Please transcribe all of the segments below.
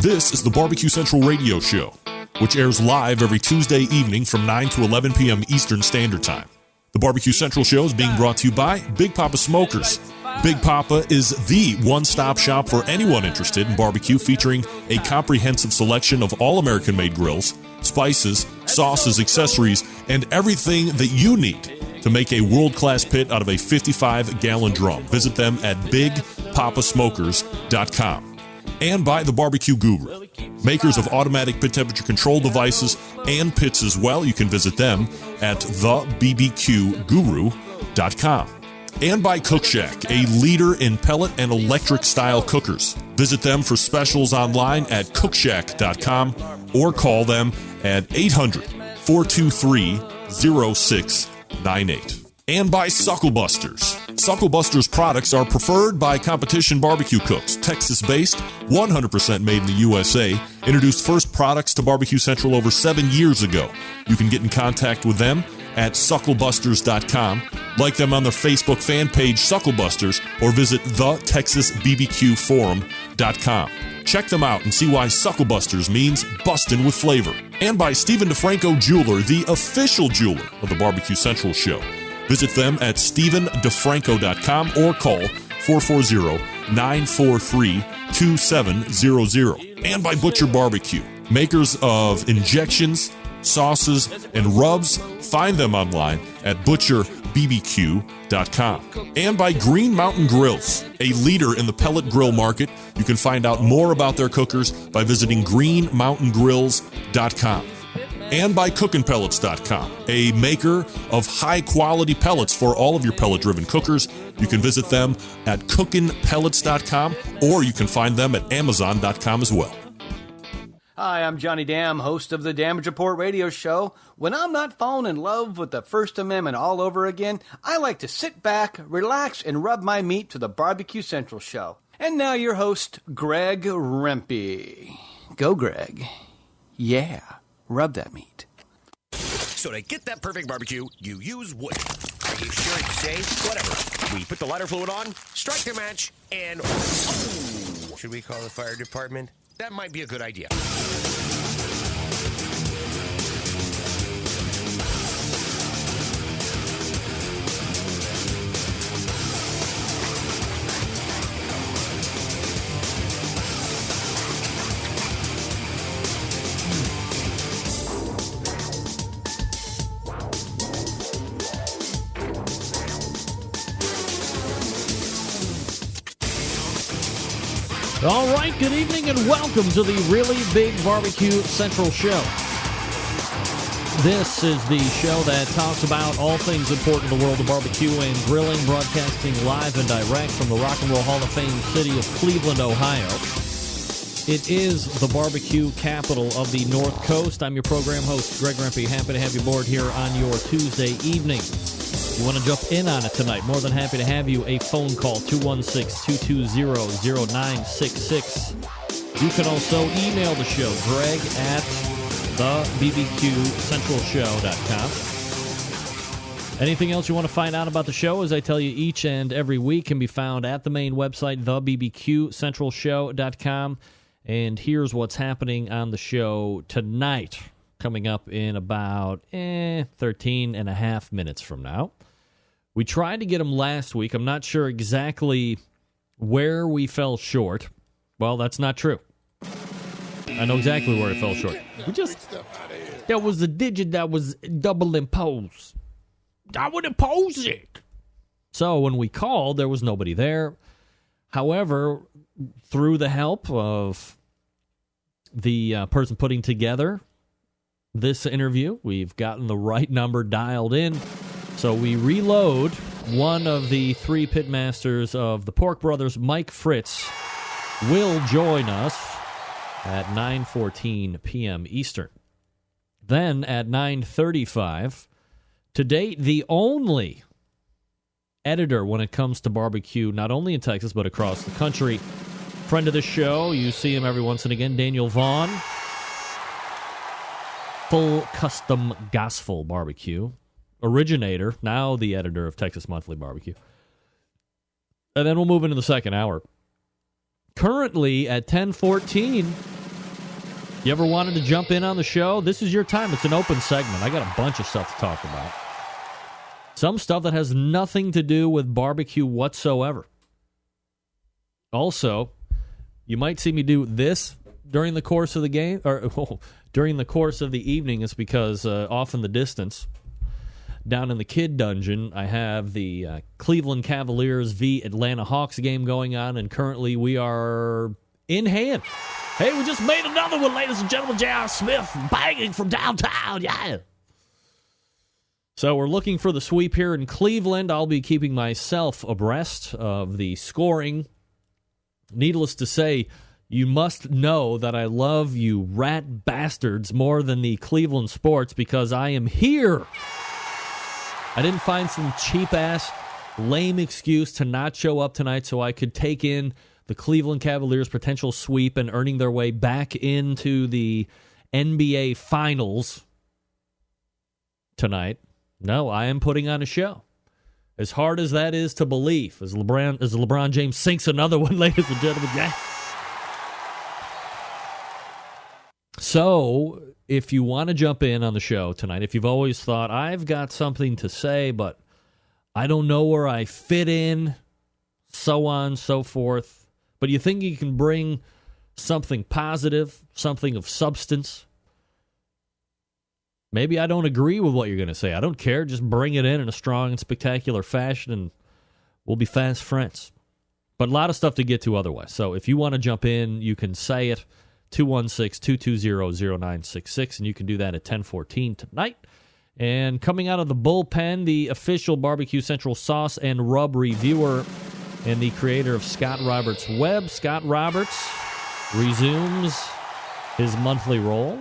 This is the Barbecue Central Radio Show, which airs live every Tuesday evening from 9 to 11 p.m. Eastern Standard Time. The Barbecue Central Show is being brought to you by Big Papa Smokers. Big Papa is the one-stop shop for anyone interested in barbecue, featuring a comprehensive selection of all American-made grills, spices, sauces, accessories, and everything that you need to make a world-class pit out of a 55-gallon drum. Visit them at BigPapaSmokers.com. And by the Barbecue Guru, makers of automatic pit temperature control devices and pits as well. You can visit them at thebbqguru.com. And by Cook Shack, a leader in pellet and electric style cookers. Visit them for specials online at cookshack.com or call them at 800-423-0698. And by Sucklebusters. Sucklebusters products are preferred by competition barbecue cooks. Texas-based, 100% made in the USA. Introduced first products to Barbecue Central over 7 years ago. You can get in contact with them at sucklebusters.com. Like them on their Facebook fan page, Sucklebusters, or visit thetexasbbqforum.com. Check them out and see why Sucklebusters means bustin' with flavor. And by Stephen DeFranco Jeweler, the official jeweler of the Barbecue Central Show. Visit them at StephenDeFranco.com or call 440-943-2700. And by Butcher Barbecue, makers of injections, sauces, and rubs. Find them online at ButcherBBQ.com. And by Green Mountain Grills, a leader in the pellet grill market. You can find out more about their cookers by visiting GreenMountainGrills.com. And by CookinPellets.com, a maker of high-quality pellets for all of your pellet-driven cookers. You can visit them at CookinPellets.com, or you can find them at Amazon.com as well. Hi, I'm Johnny Dam, host of the Damage Report radio show. When I'm not falling in love with the First Amendment all over again, I like to sit back, relax, and rub my meat to the Barbecue Central show. And now your host, Greg Rempe. Go, Greg. Yeah. Rub that meat. So to get that perfect barbecue, you use wood. Are you sure it's safe? Whatever. We put the lighter fluid on, strike the match, and... Oh, should we call the fire department? That might be a good idea. All right, good evening and welcome to the Really Big Barbecue Central Show. This is the show that talks about all things important in the world of barbecue and grilling, broadcasting live and direct from the Rock and Roll Hall of Fame city of Cleveland, Ohio. It is the barbecue capital of the North Coast. I'm your program host, Greg Rempe. Happy to have you aboard here on your Tuesday evening. You want to jump in on it tonight, more than happy to have you. A phone call, 216-220-0966. You can also email the show, Greg at thebbqcentralshow.com. Anything else you want to find out about the show, as I tell you each and every week, can be found at the main website, thebbqcentralshow.com. And here's what's happening on the show tonight, coming up in about 13 and a half minutes from now. We tried to get them last week. I'm not sure exactly where we fell short. Well, that's not true. I know exactly where it fell short. There was a digit that was double imposed. I would impose it. So when we called, there was nobody there. However, through the help of the person putting together this interview, we've gotten the right number dialed in. So we reload. One of the three pitmasters of the Pork Brothers, Mike Fritz, will join us at 9:14 p.m. Eastern. Then at 9:35, to date, the only editor when it comes to barbecue, not only in Texas but across the country. Friend of the show, you see him every once and again, Daniel Vaughn. Full Custom Gospel Barbecue. Originator, now the editor of Texas Monthly Barbecue. And then we'll move into the second hour. Currently at 10:14, You ever wanted to jump in on the show? This is your time. It's an open segment. I got a bunch of stuff to talk about. Some stuff that has nothing to do with barbecue whatsoever. Also, you might see me do this during the course of the game, or during the course of the evening. It's because off in the distance, down in the kid dungeon, I have the Cleveland Cavaliers v. Atlanta Hawks game going on, and currently we are in hand. Hey, we just made another one, ladies and gentlemen. J.R. Smith banging from downtown, yeah. So we're looking for the sweep here in Cleveland. I'll be keeping myself abreast of the scoring. Needless to say, you must know that I love you rat bastards more than the Cleveland sports because I am here. I didn't find some cheap-ass, lame excuse to not show up tonight so I could take in the Cleveland Cavaliers' potential sweep and earning their way back into the NBA Finals tonight. No, I am putting on a show. As hard as that is to believe, as LeBron James sinks another one, ladies and gentlemen. Yeah. So, if you want to jump in on the show tonight, if you've always thought, I've got something to say, but I don't know where I fit in, so on, so forth, but you think you can bring something positive, something of substance, maybe I don't agree with what you're going to say. I don't care. Just bring it in a strong and spectacular fashion, and we'll be fast friends. But a lot of stuff to get to otherwise. So if you want to jump in, you can say it. 216-220-0966, and you can do that at 10:14 tonight. And coming out of the bullpen, the official Barbecue Central sauce and rub reviewer and the creator of Scott Roberts Web, Scott Roberts, resumes his monthly role.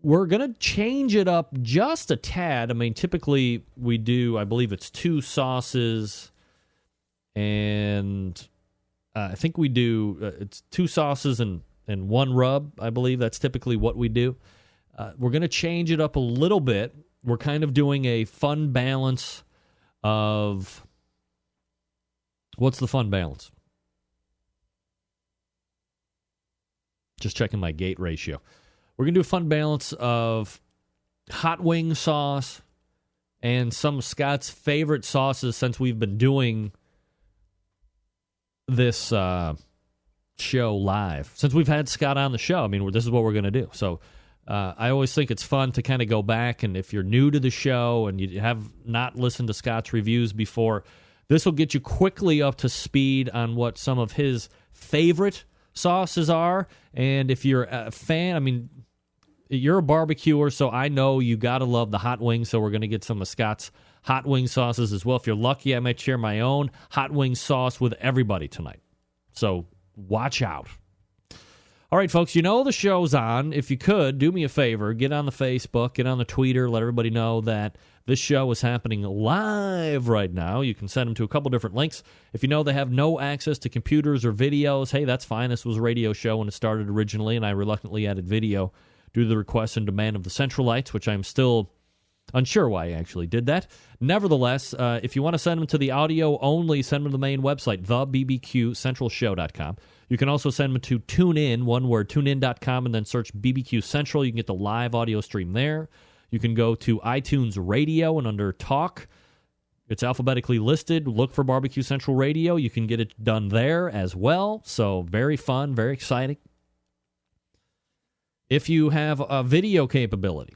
We're going to change it up just a tad. I mean, typically we do, I believe it's 2 sauces, and I think we do, it's 2 sauces and 1 rub, I believe. That's typically what we do. We're going to change it up a little bit. We're kind of doing a fun balance of... What's the fun balance? Just checking my gate ratio. We're going to do a fun balance of hot wing sauce and some of Scott's favorite sauces since we've been doing this show live. Since we've had Scott on the show, I mean, this is what we're going to do. So I always think it's fun to kind of go back, and if you're new to the show and you have not listened to Scott's reviews before, this will get you quickly up to speed on what some of his favorite sauces are. And if you're a fan, I mean, you're a barbecuer, so I know you got to love the hot wings, so we're going to get some of Scott's hot wing sauces as well. If you're lucky, I might share my own hot wing sauce with everybody tonight. So watch out. All right, folks, you know the show's on. If you could, do me a favor, get on the Facebook, get on the Twitter, let everybody know that this show is happening live right now. You can send them to a couple different links. If you know they have no access to computers or videos, hey, that's fine. This was a radio show when it started originally, and I reluctantly added video due to the request and demand of the Centralites, which I'm still unsure why I actually did that. Nevertheless, if you want to send them to the audio only, send them to the main website, thebbqcentralshow.com. You can also send them to TuneIn, one word, tunein.com, and then search BBQ Central. You can get the live audio stream there. You can go to iTunes Radio, and under Talk, it's alphabetically listed. Look for Barbecue Central Radio. You can get it done there as well. So very fun, very exciting. If you have a video capability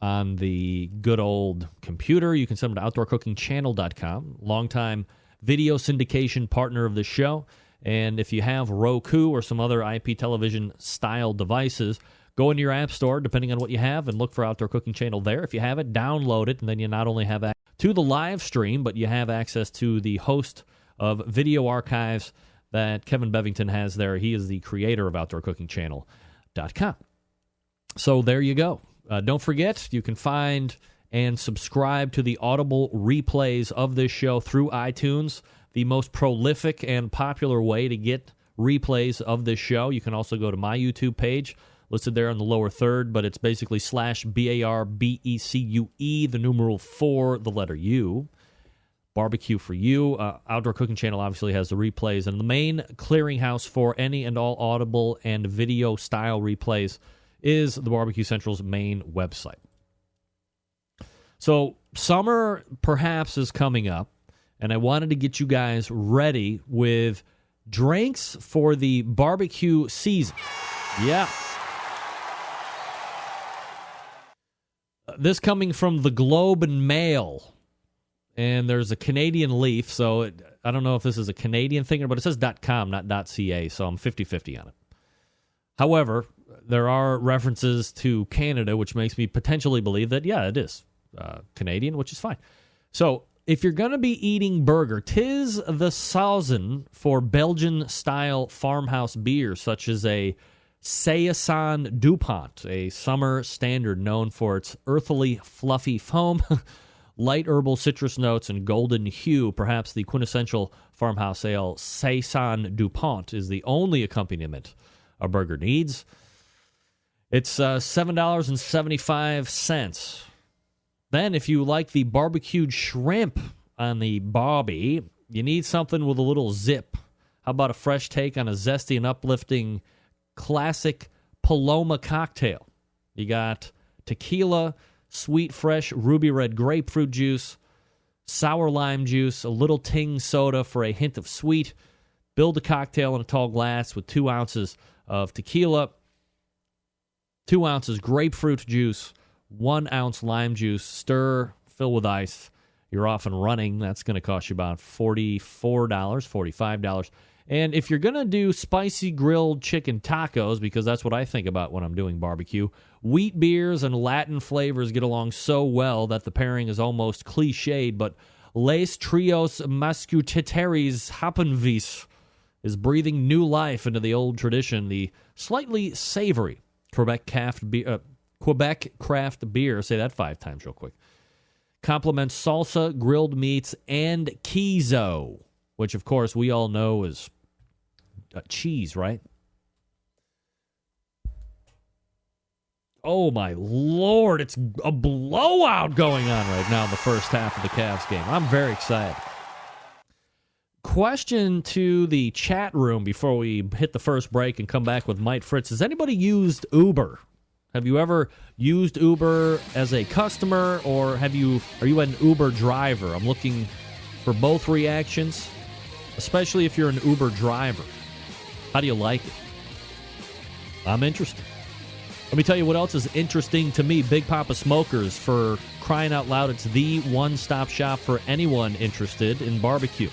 on the good old computer, you can send them to OutdoorCookingChannel.com, longtime video syndication partner of the show. And if you have Roku or some other IP television-style devices, go into your app store, depending on what you have, and look for Outdoor Cooking Channel there. If you have it, download it, and then you not only have access to the live stream, but you have access to the host of video archives that Kevin Bevington has there. He is the creator of OutdoorCookingChannel.com. So there you go. Don't forget, you can find and subscribe to the audible replays of this show through iTunes, the most prolific and popular way to get replays of this show. You can also go to my YouTube page, listed there in the lower third, but it's basically /BARBECUE, the numeral 4, the letter U. barbecue for you. Outdoor Cooking Channel obviously has the replays, and the main clearinghouse for any and all audible and video-style replays is the Barbecue Central's main website. So summer perhaps is coming up, and I wanted to get you guys ready with drinks for the barbecue season. Yeah. This coming from the Globe and Mail, and there's a Canadian leaf, so I don't know if this is a Canadian thing, but it says .com, not .ca, so I'm 50-50 on it. However, there are references to Canada, which makes me potentially believe that, yeah, it is Canadian, which is fine. So if you're going to be eating burger, 'tis the season for Belgian-style farmhouse beer, such as a Saison DuPont, a summer standard known for its earthily, fluffy foam, light herbal citrus notes, and golden hue. Perhaps the quintessential farmhouse ale Saison DuPont is the only accompaniment a burger needs. It's $7.75. Then, if you like the barbecued shrimp on the barbie, you need something with a little zip. How about a fresh take on a zesty and uplifting classic Paloma cocktail? You got tequila, sweet, fresh, ruby red grapefruit juice, sour lime juice, a little ting soda for a hint of sweet. Build a cocktail in a tall glass with 2 ounces of tequila, 2 ounces grapefruit juice, 1 ounce lime juice, stir, fill with ice. You're off and running. That's going to cost you about $44, $45. And if you're going to do spicy grilled chicken tacos, because that's what I think about when I'm doing barbecue, wheat beers and Latin flavors get along so well that the pairing is almost cliched, but Les Trios Musketeers Hoppenwies is breathing new life into the old tradition, the slightly savory Quebec craft beer, say that 5 times real quick, complements salsa, grilled meats, and queso, which, of course, we all know is cheese, right? Oh, my Lord, it's a blowout going on right now in the first half of the Cavs game. I'm very excited. Question to the chat room before we hit the first break and come back with Mike Fritz. Has anybody used Uber? Have you ever used Uber as a customer, or are you an Uber driver? I'm looking for both reactions, especially if you're an Uber driver. How do you like it? I'm interested. Let me tell you what else is interesting to me. Big Papa Smokers, for crying out loud, it's the one-stop shop for anyone interested in barbecue.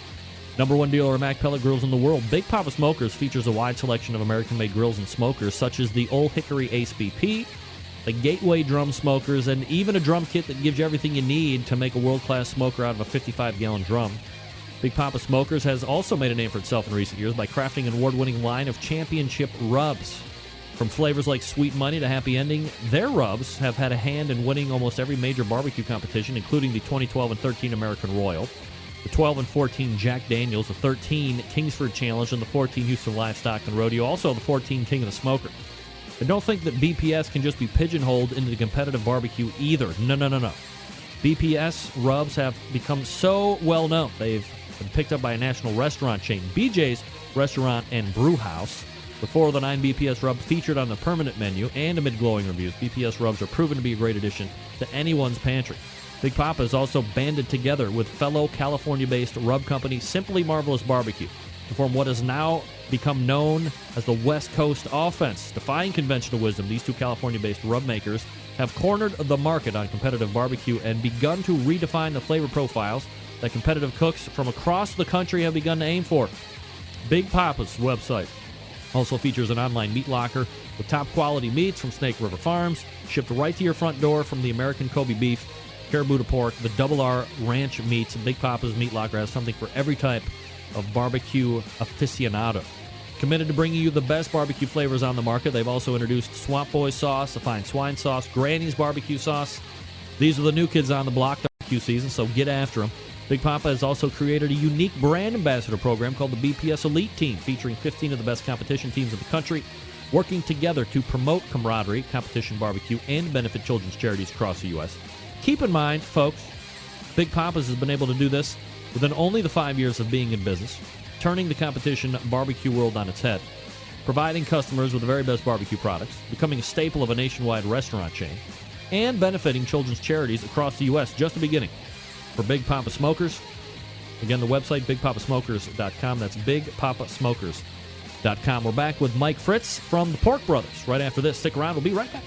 #1 dealer of Mac pellet grills in the world, Big Papa Smokers features a wide selection of American-made grills and smokers, such as the Old Hickory Ace BP, the Gateway drum smokers, and even a drum kit that gives you everything you need to make a world-class smoker out of a 55-gallon drum. Big Papa Smokers has also made a name for itself in recent years by crafting an award-winning line of championship rubs. From flavors like Sweet Money to Happy Ending, their rubs have had a hand in winning almost every major barbecue competition, including the 2012 and 13 American Royal, the 12 and 14 Jack Daniels, the 13 Kingsford Challenge, and the 14 Houston Livestock and Rodeo, also the 14 King of the Smoker. And don't think that BPS can just be pigeonholed into the competitive barbecue either. No. BPS rubs have become so well known. They've been picked up by a national restaurant chain, BJ's Restaurant and Brew House. The 4 of the 9 BPS rubs featured on the permanent menu, and amid glowing reviews, BPS rubs are proven to be a great addition to anyone's pantry. Big Papa is also banded together with fellow California-based rub company Simply Marvelous Barbecue to form what has now become known as the West Coast Offense. Defying conventional wisdom, these 2 California-based rub makers have cornered the market on competitive barbecue and begun to redefine the flavor profiles that competitive cooks from across the country have begun to aim for. Big Papa's website also features an online meat locker with top-quality meats from Snake River Farms, shipped right to your front door from the American Kobe beef, Caribou pork, the Double R ranch meats. Big Papa's Meat Locker has something for every type of barbecue aficionado. Committed to bringing you the best barbecue flavors on the market, they've also introduced Swamp Boy sauce, a fine swine sauce, Granny's barbecue sauce. These are the new kids on the block barbecue season, so get after them. Big Papa has also created a unique brand ambassador program called the BPS Elite Team, featuring 15 of the best competition teams in the country, working together to promote camaraderie, competition barbecue, and benefit children's charities across the U.S. Keep in mind, folks, Big Papa's has been able to do this Within only the 5 years of being in business, turning the competition barbecue world on its head, providing customers with the very best barbecue products, becoming a staple of a nationwide restaurant chain, and benefiting children's charities across the U.S. Just the beginning. For Big Papa Smokers, again, the website, bigpapasmokers.com. That's bigpapasmokers.com. We're back with Mike Fritz from the Pork Brothers right after this. Stick around. We'll be right back.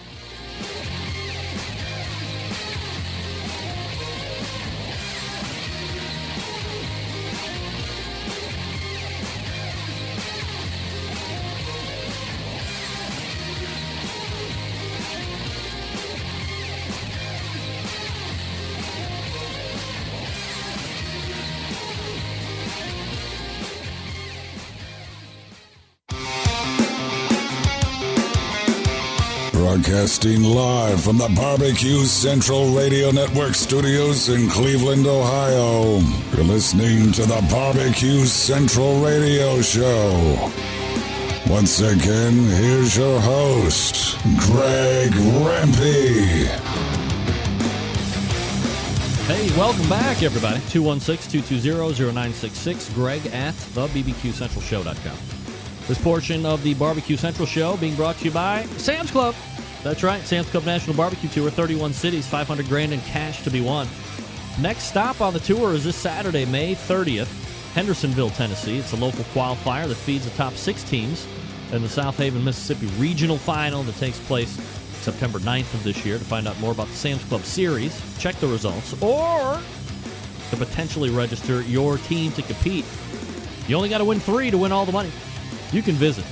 Broadcasting live from the Barbecue Central Radio Network studios in Cleveland, Ohio. You're listening to the Barbecue Central Radio Show. Once again, here's your host, Greg Rempe. Hey, welcome back, everybody. 216-220-0966. Greg at thebbqcentralshow.com. This portion of the Barbecue Central Show being brought to you by Sam's Club. That's right, Sam's Club National Barbecue Tour, 31 cities, $500,000 in cash to be won. Next stop on the tour is this Saturday, May 30th, Hendersonville, Tennessee. It's a local qualifier that feeds the top 6 teams in the South Haven, Mississippi Regional Final that takes place September 9th of this year. To find out more about the Sam's Club Series, check the results, or to potentially register your team to compete. You only got to win 3 to win all the money. You can visit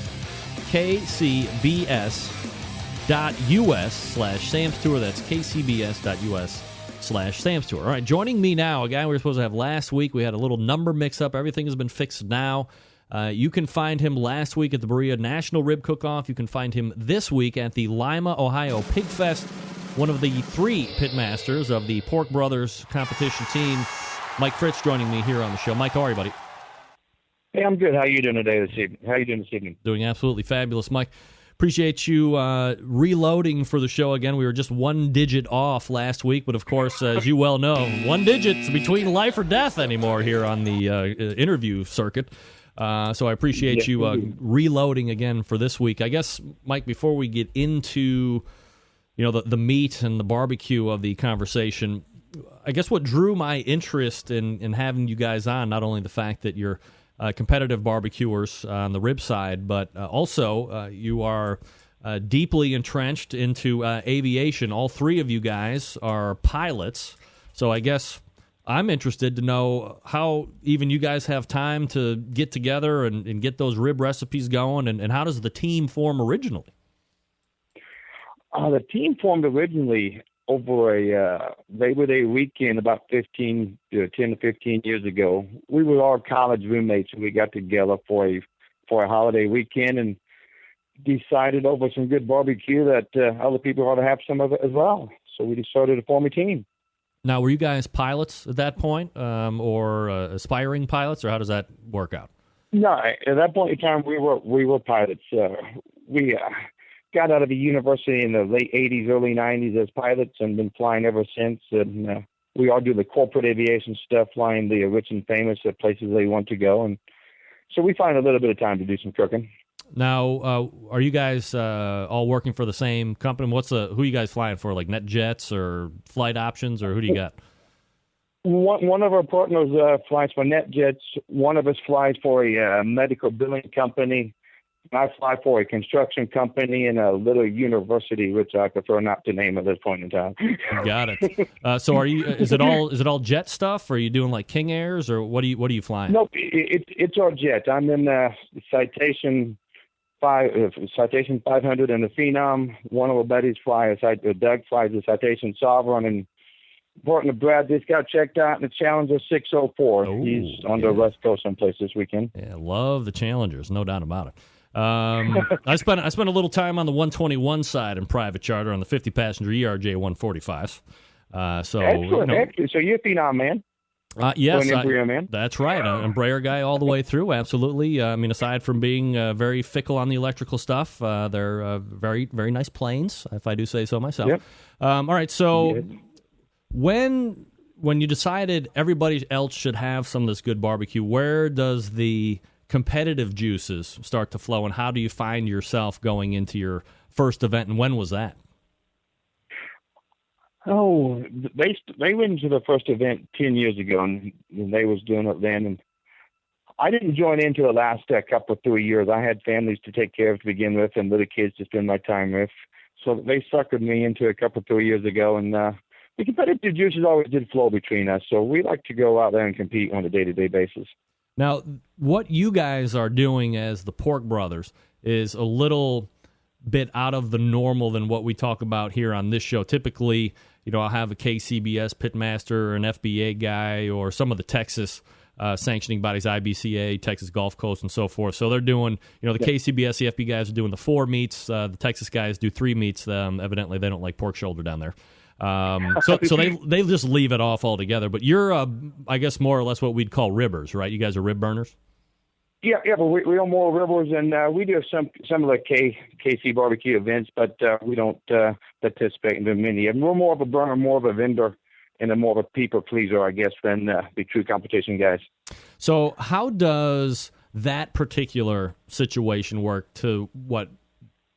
kcbs.us/Sam's Tour. That's kcbs.us/Sam's Tour. All right, joining me now, a guy we were supposed to have last week. We had a little number mix-up. Everything has been fixed now. You can find him last week at the Berea National Rib Cook-Off. You can find him this week at the Lima, Ohio Pig Fest, one of the 3 pitmasters of the Pork Brothers competition team. Mike Fritz joining me here on the show. Mike, how are you, buddy? Hey, I'm good. How are you doing this evening? Doing absolutely fabulous, Mike. Appreciate you reloading for the show again. We were just 1 digit off last week, but of course, as you well know, 1 digit's between life or death anymore here on the interview circuit. So I appreciate you reloading again for this week. I guess, Mike, before we get into the meat and the barbecue of the conversation, I guess what drew my interest in having you guys on, not only the fact that you're competitive barbecuers on the rib side, but also you are deeply entrenched into aviation. All 3 of you guys are pilots, so I guess I'm interested to know how even you guys have time to get together and get those rib recipes going, and how does the team form originally? The team formed originally over a Labor Day weekend about 10 to 15 years ago. We were all college roommates, and we got together for a holiday weekend and decided over some good barbecue that other people ought to have some of it as well. So we decided to form a team. Now, were you guys pilots at that point, or aspiring pilots, or how does that work out? No, at that point in time, we were pilots. We got out of the university in the late 80s, early 90s as pilots and been flying ever since. And we all do the corporate aviation stuff, flying the rich and famous at places they want to go. And so we find a little bit of time to do some cooking. Now, are you guys all working for the same company? Who are you guys flying for, like NetJets or Flight Options, or who do you got? One of our partners flies for NetJets. One of us flies for a medical billing company. I fly for a construction company and a little university, which I prefer not to name at this point in time. Got it. So, are you? Is it all jet stuff? Or are you doing like King Airs, or what are you flying? Nope, it's all jet. I'm in the Citation 500 and the Phenom. One of our buddies Doug flies the Citation Sovereign, and partner Brad just got checked out in the Challenger 604. He's on the West Coast someplace this weekend. Yeah, love the Challengers, no doubt about it. I spent a little time on the 121 side in private charter on the 50-passenger ERJ 145s. Excellent. So you're a Phenom, man. Yes, man. That's right. I'm Embraer guy all the way through. Absolutely. I mean, aside from being very fickle on the electrical stuff, they're very, very nice planes, if I do say so myself. Yep. All right. So when when you decided everybody else should have some of this good barbecue, where does the competitive juices start to flow, and how do you find yourself going into your first event, and when was that? Oh, they went into the first event 10 years ago, and they was doing it then. And I didn't join into the last couple of 3 years. I had families to take care of to begin with, and little kids to spend my time with. So they suckered me into it a couple of 3 years ago, and the competitive juices always did flow between us. So we like to go out there and compete on a day-to-day basis. Now, what you guys are doing as the Pork Brothers is a little bit out of the normal than what we talk about here on this show. Typically, I'll have a KCBS pitmaster, an FBA guy, or some of the Texas sanctioning bodies, IBCA, Texas Gulf Coast, and so forth. So they're doing, the KCBS, the FB guys are doing the 4 meats. The Texas guys do 3 meats. Evidently, they don't like pork shoulder down there. So they just leave it off altogether. But you're, I guess, more or less what we'd call ribbers, right? You guys are rib burners? Yeah, but we are more ribbers, and we do some of the KC barbecue events, but we don't participate in many of them. We're more of a burner, more of a vendor, and more of a people pleaser, I guess, than the true competition guys. So how does that particular situation work to what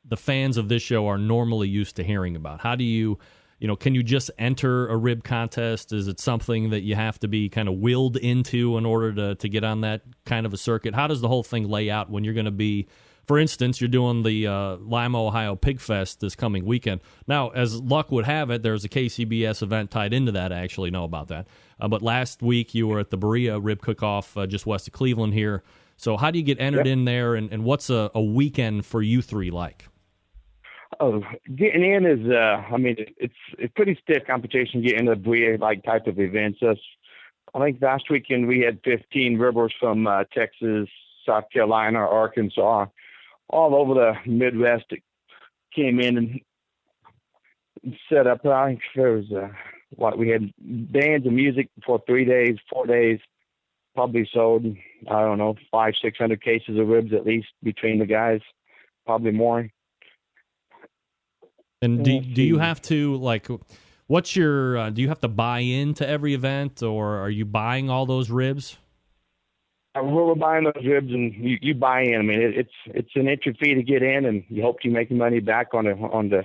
the fans of this show are normally used to hearing about? How do you, can you just enter a rib contest? Is it something that you have to be kind of willed into in order to get on that kind of a circuit? How does the whole thing lay out when you're going to be, for instance, you're doing the Lima, Ohio Pig Fest this coming weekend. Now, as luck would have it, there's a KCBS event tied into that. I actually know about that. But last week you were at the Berea Rib Cook-Off just west of Cleveland here. So how do you get entered in there, and what's a weekend for you three like? Oh, getting in is, it's pretty stiff competition getting into Berea like type of events. I think last weekend we had 15 ribbers from Texas, South Carolina, Arkansas, all over the Midwest that came in and set up. I think there was we had bands of music for 3 days, 4 days. Probably sold, 500-600 cases of ribs at least between the guys, probably more. And do you have to, what's your, do you have to buy into every event, or are you buying all those ribs? We're buying those ribs, and you buy in. I mean, it's an entry fee to get in, and you hope you make money back on the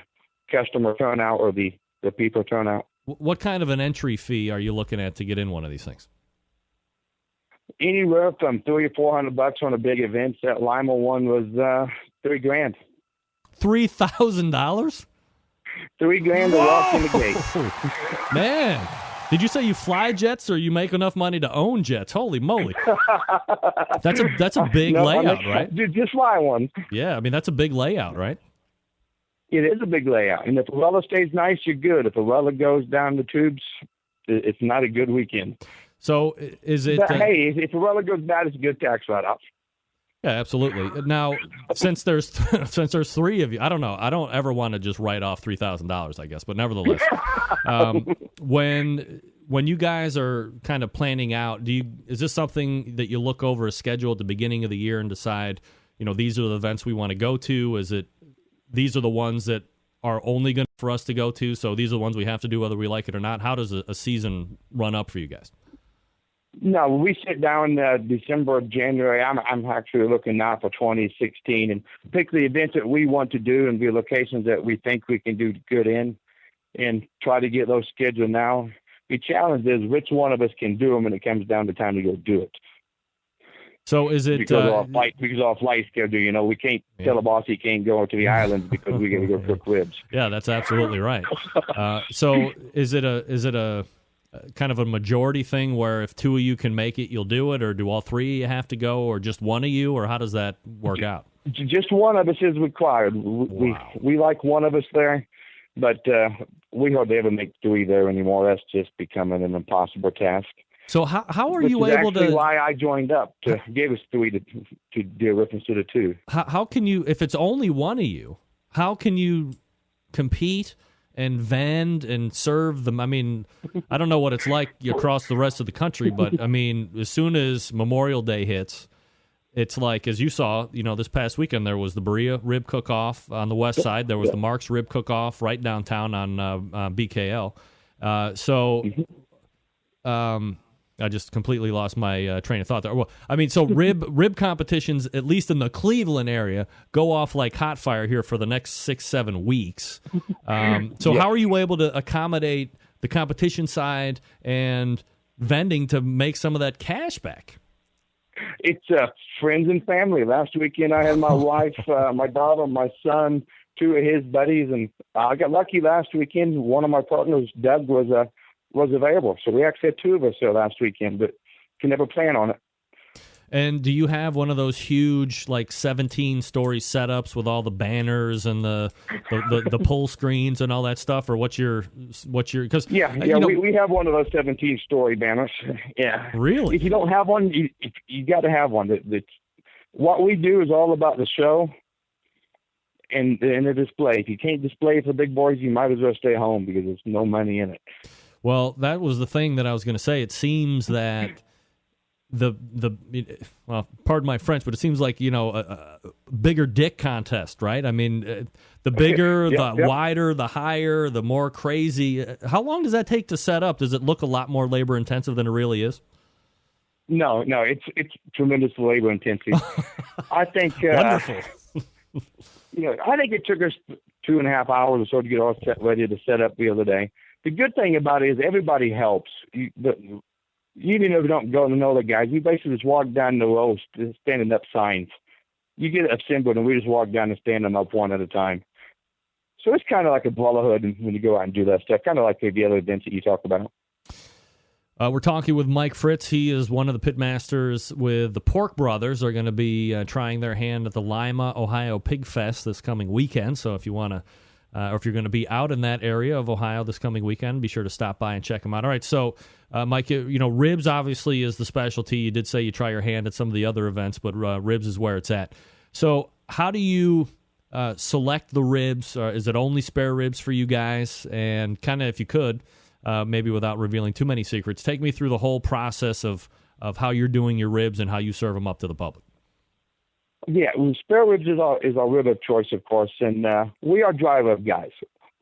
customer turnout or the people turnout. What kind of an entry fee are you looking at to get in one of these things? Anywhere from $300 or $400 on a big event. That Lima one was $3,000. $3,000? $3,000 to walk in the gate. Man, did you say you fly jets, or you make enough money to own jets? Holy moly! That's a big layout, right? Just fly one. Yeah, I mean that's a big layout, right? It is a big layout, and if the weather stays nice, you're good. If the weather goes down the tubes, it's not a good weekend. So is it? But, hey, if the weather goes bad, it's a good tax write-off. Yeah, absolutely. Now, since there's 3 of you, I don't know. I don't ever want to just write off $3,000, I guess, but nevertheless, when you guys are kind of planning out, is this something that you look over a schedule at the beginning of the year and decide, these are the events we want to go to? Is it these are the ones that are only going for us to go to, so these are the ones we have to do whether we like it or not? How does a season run up for you guys? No, we sit down December, January. I'm actually looking now for 2016 and pick the events that we want to do and the locations that we think we can do good in, and try to get those scheduled now. The challenge is which one of us can do them when it comes down to time to go do it. So is it because of our flight schedule? We can't tell a boss he can't go to the islands because we got to go cook ribs. Yeah, that's absolutely right. So is it a kind of a majority thing where if 2 of you can make it, you'll do it, or do all 3 of you have to go, or just one of you, or how does that work out? Just one of us is required. We like one of us there, but we hardly ever make 3 there anymore. That's just becoming an impossible task. So how are you able to? That's why I joined up to give us 3 to do a reference to the 2. How can you, if it's only one of you, how can you compete and vend and serve them? I mean, I don't know what it's like across the rest of the country, but I mean, as soon as Memorial Day hits, it's like, as you saw, this past weekend, there was the Berea Rib Cook-Off on the west side. There was the Mark's Rib Cook-Off right downtown on BKL. So I just completely lost my train of thought there. Well, I mean, so rib competitions, at least in the Cleveland area, go off like hot fire here for the next 6-7 weeks. So how are you able to accommodate the competition side and vending to make some of that cash back? It's friends and family. Last weekend I had my wife, my daughter, my son, 2 of his buddies, and I got lucky last weekend. One of my partners, Doug, was available. So we actually had 2 of us there last weekend, but can never plan on it. And do you have one of those huge, like 17-story setups with all the banners and the pull screens and all that stuff, or what's your? Because we have one of those 17-story banners. Yeah, really. If you don't have one, you got to have one. What we do is all about the show and the display. If you can't display it for big boys, you might as well stay home because there's no money in it. Well, that was the thing that I was going to say. It seems that well, pardon my French, but it seems like, a bigger dick contest, right? I mean, the bigger, wider, the higher, the more crazy. How long does that take to set up? Does it look a lot more labor intensive than it really is? No, it's tremendous labor intensive. I think wonderful. I think it took us 2.5 hours or so to get all ready to set up the other day. The good thing about it is everybody helps. Even if you don't go to know the guys, we basically just walk down the row standing up signs. You get assembled, and we just walk down and stand them up one at a time. So it's kind of like a brotherhood when you go out and do that stuff, kind of like the other events that you talk about. We're talking with Mike Fritz. He is one of the pitmasters with the Pork Brothers. Are going to be trying their hand at the Lima, Ohio Pig Fest this coming weekend. So if you want to, or if you're going to be out in that area of Ohio this coming weekend, be sure to stop by and check them out. All right, so Mike, ribs obviously is the specialty. You did say you try your hand at some of the other events, but ribs is where it's at. So how do you select the ribs? Is it only spare ribs for you guys? And kind of, if you could, maybe without revealing too many secrets, take me through the whole process of how you're doing your ribs and how you serve them up to the public. Yeah, spare ribs is our rib of choice, of course, and we are dry rub guys.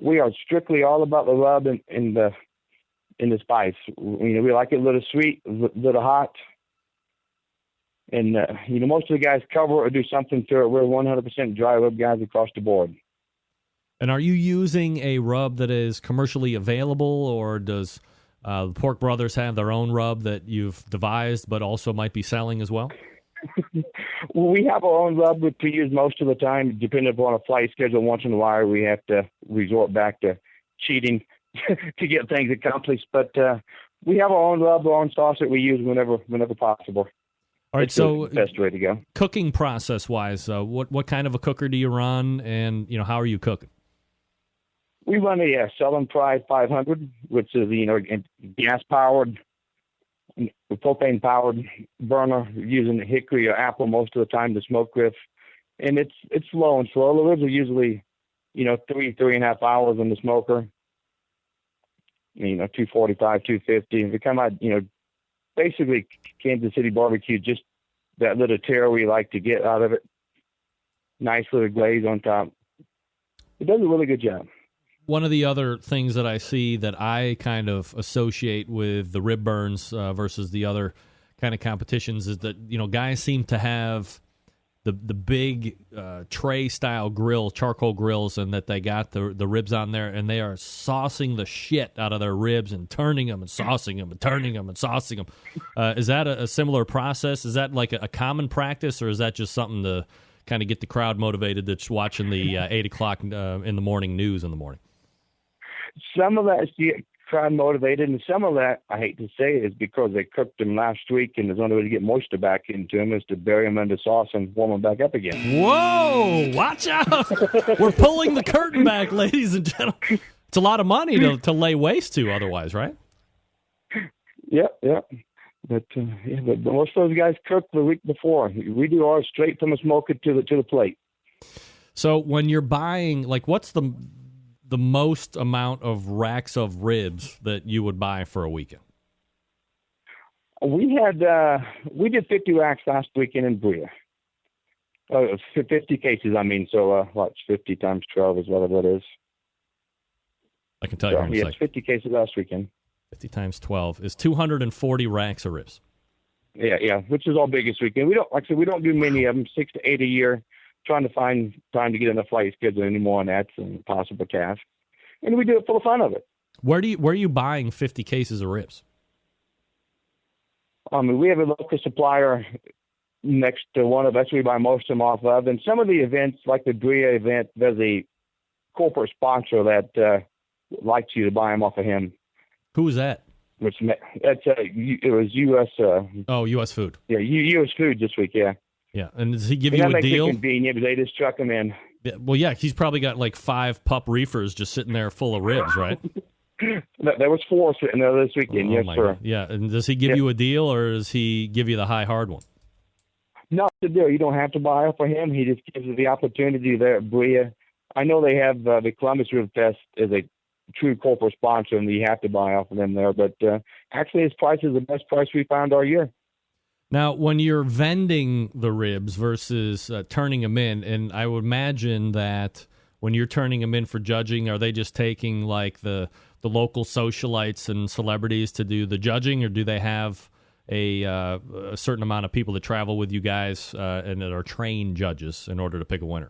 We are strictly all about the rub and the spice. We like it a little sweet, a little hot, and most of the guys cover or do something to it. We're 100% dry rub guys across the board. And are you using a rub that is commercially available, or does the Pork Brothers have their own rub that you've devised but also might be selling as well? Well, we have our own rub we use most of the time. Depending upon a flight schedule, once in a while we have to resort back to cheating to get things accomplished. But we have our own rub, our own sauce that we use whenever possible. All right, it's so the best way to go. Cooking process-wise, what kind of a cooker do you run, and how are you cooking? We run a Southern Pride 500, which is gas-powered, propane-powered burner, using hickory or apple most of the time to smoke with, and it's slow and slow. The ribs are usually 3.5 hours in the smoker. 245, 250. They come out, basically Kansas City barbecue, just that little tear we like to get out of it. Nice little glaze on top. It does a really good job. One of the other things that I see that I kind of associate with the rib burns versus the other kind of competitions is that, guys seem to have the big tray-style grill, charcoal grills, and that they got the ribs on there, and they are saucing the shit out of their ribs and turning them and saucing them and turning them and saucing them. Is that a similar process? Is that like a common practice, or is that just something to kind of get the crowd motivated that's watching the 8 o'clock in the morning news in the morning? Some of that is to get crowd motivated, and some of that, I hate to say, is because they cooked them last week, and there's only way to get moisture back into them is to bury them under sauce and warm them back up again. Whoa! Watch out! We're pulling the curtain back, ladies and gentlemen. It's a lot of money to lay waste to otherwise, right? Yep. But most of those guys cook the week before. We do ours straight from the smoker to the plate. So when you're buying, what's the most amount of racks of ribs that you would buy for a weekend? We did 50 racks last weekend in Brea. 50 cases, I mean. So what's 50 times 12 is whatever it is. I can tell you in a second. 50 cases last weekend. 50 times 12 is 240 racks of ribs. Yeah, which is our biggest weekend. We don't, like I said, we don't do many of them, 6 to 8 a year. Trying to find time to get in the flight schedule anymore, and that's an impossible task. And we do it for the fun of it. Where are you buying 50 cases of ribs? We have a local supplier next to one of us we buy most of them off of. And some of the events, like the Bria event, there's a corporate sponsor that likes you to buy them off of him. Who is that? It was U.S. U.S. Food. Yeah, U.S. Food this week, yeah. Yeah, and does he give and you that a deal? Makes it convenient because they just truck them in. Yeah, well, yeah, he's probably got like 5 pup reefers just sitting there full of ribs, right? There was 4 sitting there this weekend, yes, sir. God. Yeah, and does he give you a deal, or does he give you the high hard one? No, the deal. You don't have to buy it for him. He just gives you the opportunity there at Bria. I know they have the Columbus Rib Fest as a true corporate sponsor, and you have to buy off of them there. But actually, his price is the best price we found all year. Now, when you're vending the ribs versus turning them in, and I would imagine that when you're turning them in for judging, are they just taking like the local socialites and celebrities to do the judging, or do they have a certain amount of people that travel with you guys and that are trained judges in order to pick a winner?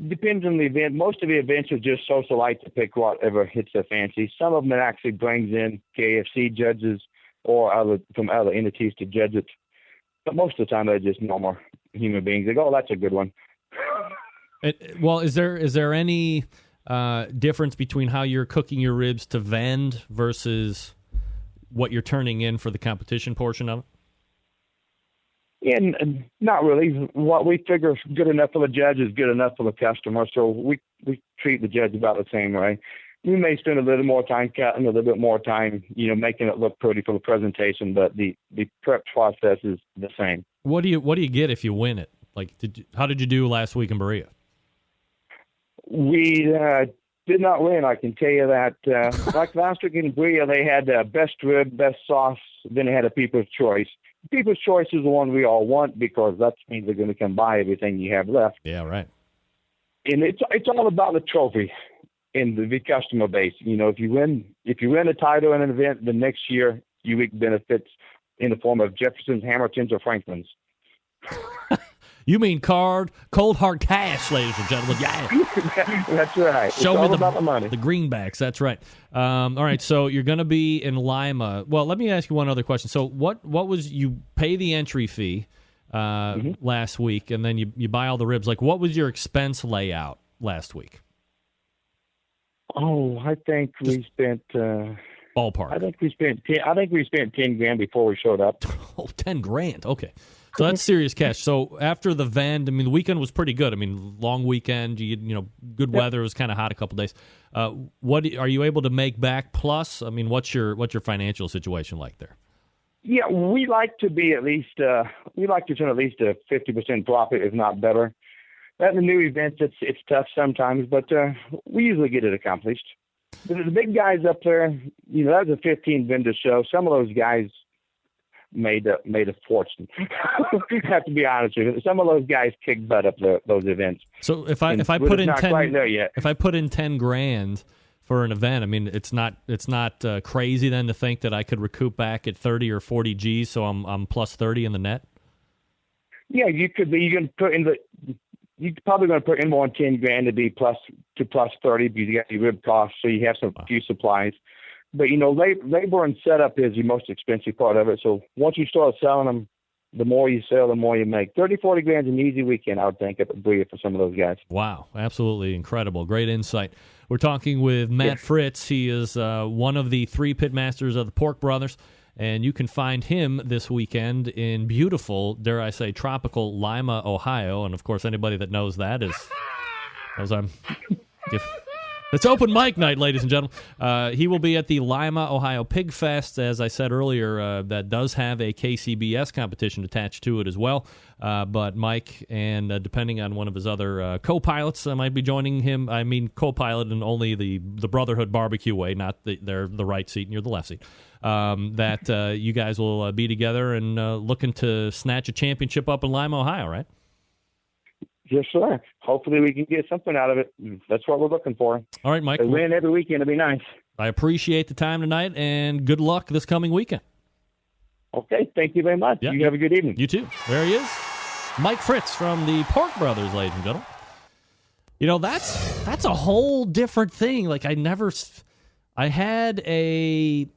Depends on the event. Most of the events are just socialites to pick whatever hits their fancy. Some of them it actually brings in KFC judges or from other entities to judge it. But most of the time they're just normal human beings. They go, oh, that's a good one. Well, is there any difference between how you're cooking your ribs to vend versus what you're turning in for the competition portion of it? And not really. What we figure is good enough for the judge is good enough for the customer. So we treat the judge about the same way. We may spend a little more time cutting, a little bit more time, making it look pretty for the presentation, but the prep process is the same. What do you get if you win it? Like, how did you do last week in Berea? We did not win, I can tell you that. Like last week in Berea, they had best rib, best sauce, then they had a People's Choice. People's Choice is the one we all want because that means they're going to come buy everything you have left. Yeah, right. And it's all about the trophy and the customer base. If you win a title in an event, the next year you reap benefits in the form of Jefferson's, Hamilton's, or Franklin's. You mean cold hard cash, ladies and gentlemen. Yeah. That's right. Show me about the money. The greenbacks. That's right. All right, so you're going to be in Lima. Well, let me ask you one other question. So what was you pay the entry fee last week, and then you buy all the ribs. Like, what was your expense layout last week? Oh, I think we spent ballpark. I think we spent $10,000 before we showed up. Oh, $10,000. Okay. So that's serious cash. So after the vend, I mean, the weekend was pretty good. I mean, long weekend, good weather. It was kind of hot a couple days. What are you able to make back? Plus, I mean, what's your financial situation like there? Yeah, we like to be at least we like to turn at least a 50% profit, if not better. At the new events, it's tough sometimes, but we usually get it accomplished. The big guys up there, that was a 15 vendor show. Some of those guys made a fortune. I have to be honest with you. Some of those guys kick butt up those events. So if I put in $10,000 for an event, I mean it's not crazy then to think that I could recoup back at 30 or 40 G's, so I'm plus 30 in the net. Yeah, you could be. You're probably going to put in more than $10,000 to be plus 30 because you got your rib costs, so you have few supplies. But, labor and setup is the most expensive part of it. So once you start selling them, the more you sell, the more you make. 30, 40 grand is an easy weekend, I would think, at Bria for some of those guys. Wow, absolutely incredible. Great insight. We're talking with Matt Fritz. He is one of the 3 pitmasters of the Pork Brothers, and you can find him this weekend in beautiful, dare I say, tropical Lima, Ohio. And, of course, anybody that knows that knows I'm... It's open mic night, ladies and gentlemen. He will be at the Lima, Ohio Pig Fest, as I said earlier. That does have a KCBS competition attached to it as well. But Mike, and depending on one of his other co-pilots, might be joining him. I mean, co-pilot in only the Brotherhood barbecue way, not they're the right seat and you're the left seat. That you guys will be together and looking to snatch a championship up in Lima, Ohio, right? Yes, sir. Hopefully we can get something out of it. That's what we're looking for. All right, Mike. A win every weekend would be nice. I appreciate the time tonight, and good luck this coming weekend. Okay, thank you very much. Yeah. You have a good evening. You too. There he is. Mike Fritz from the Pork Brothers, ladies and gentlemen. You know, that's a whole different thing. Like, I had a...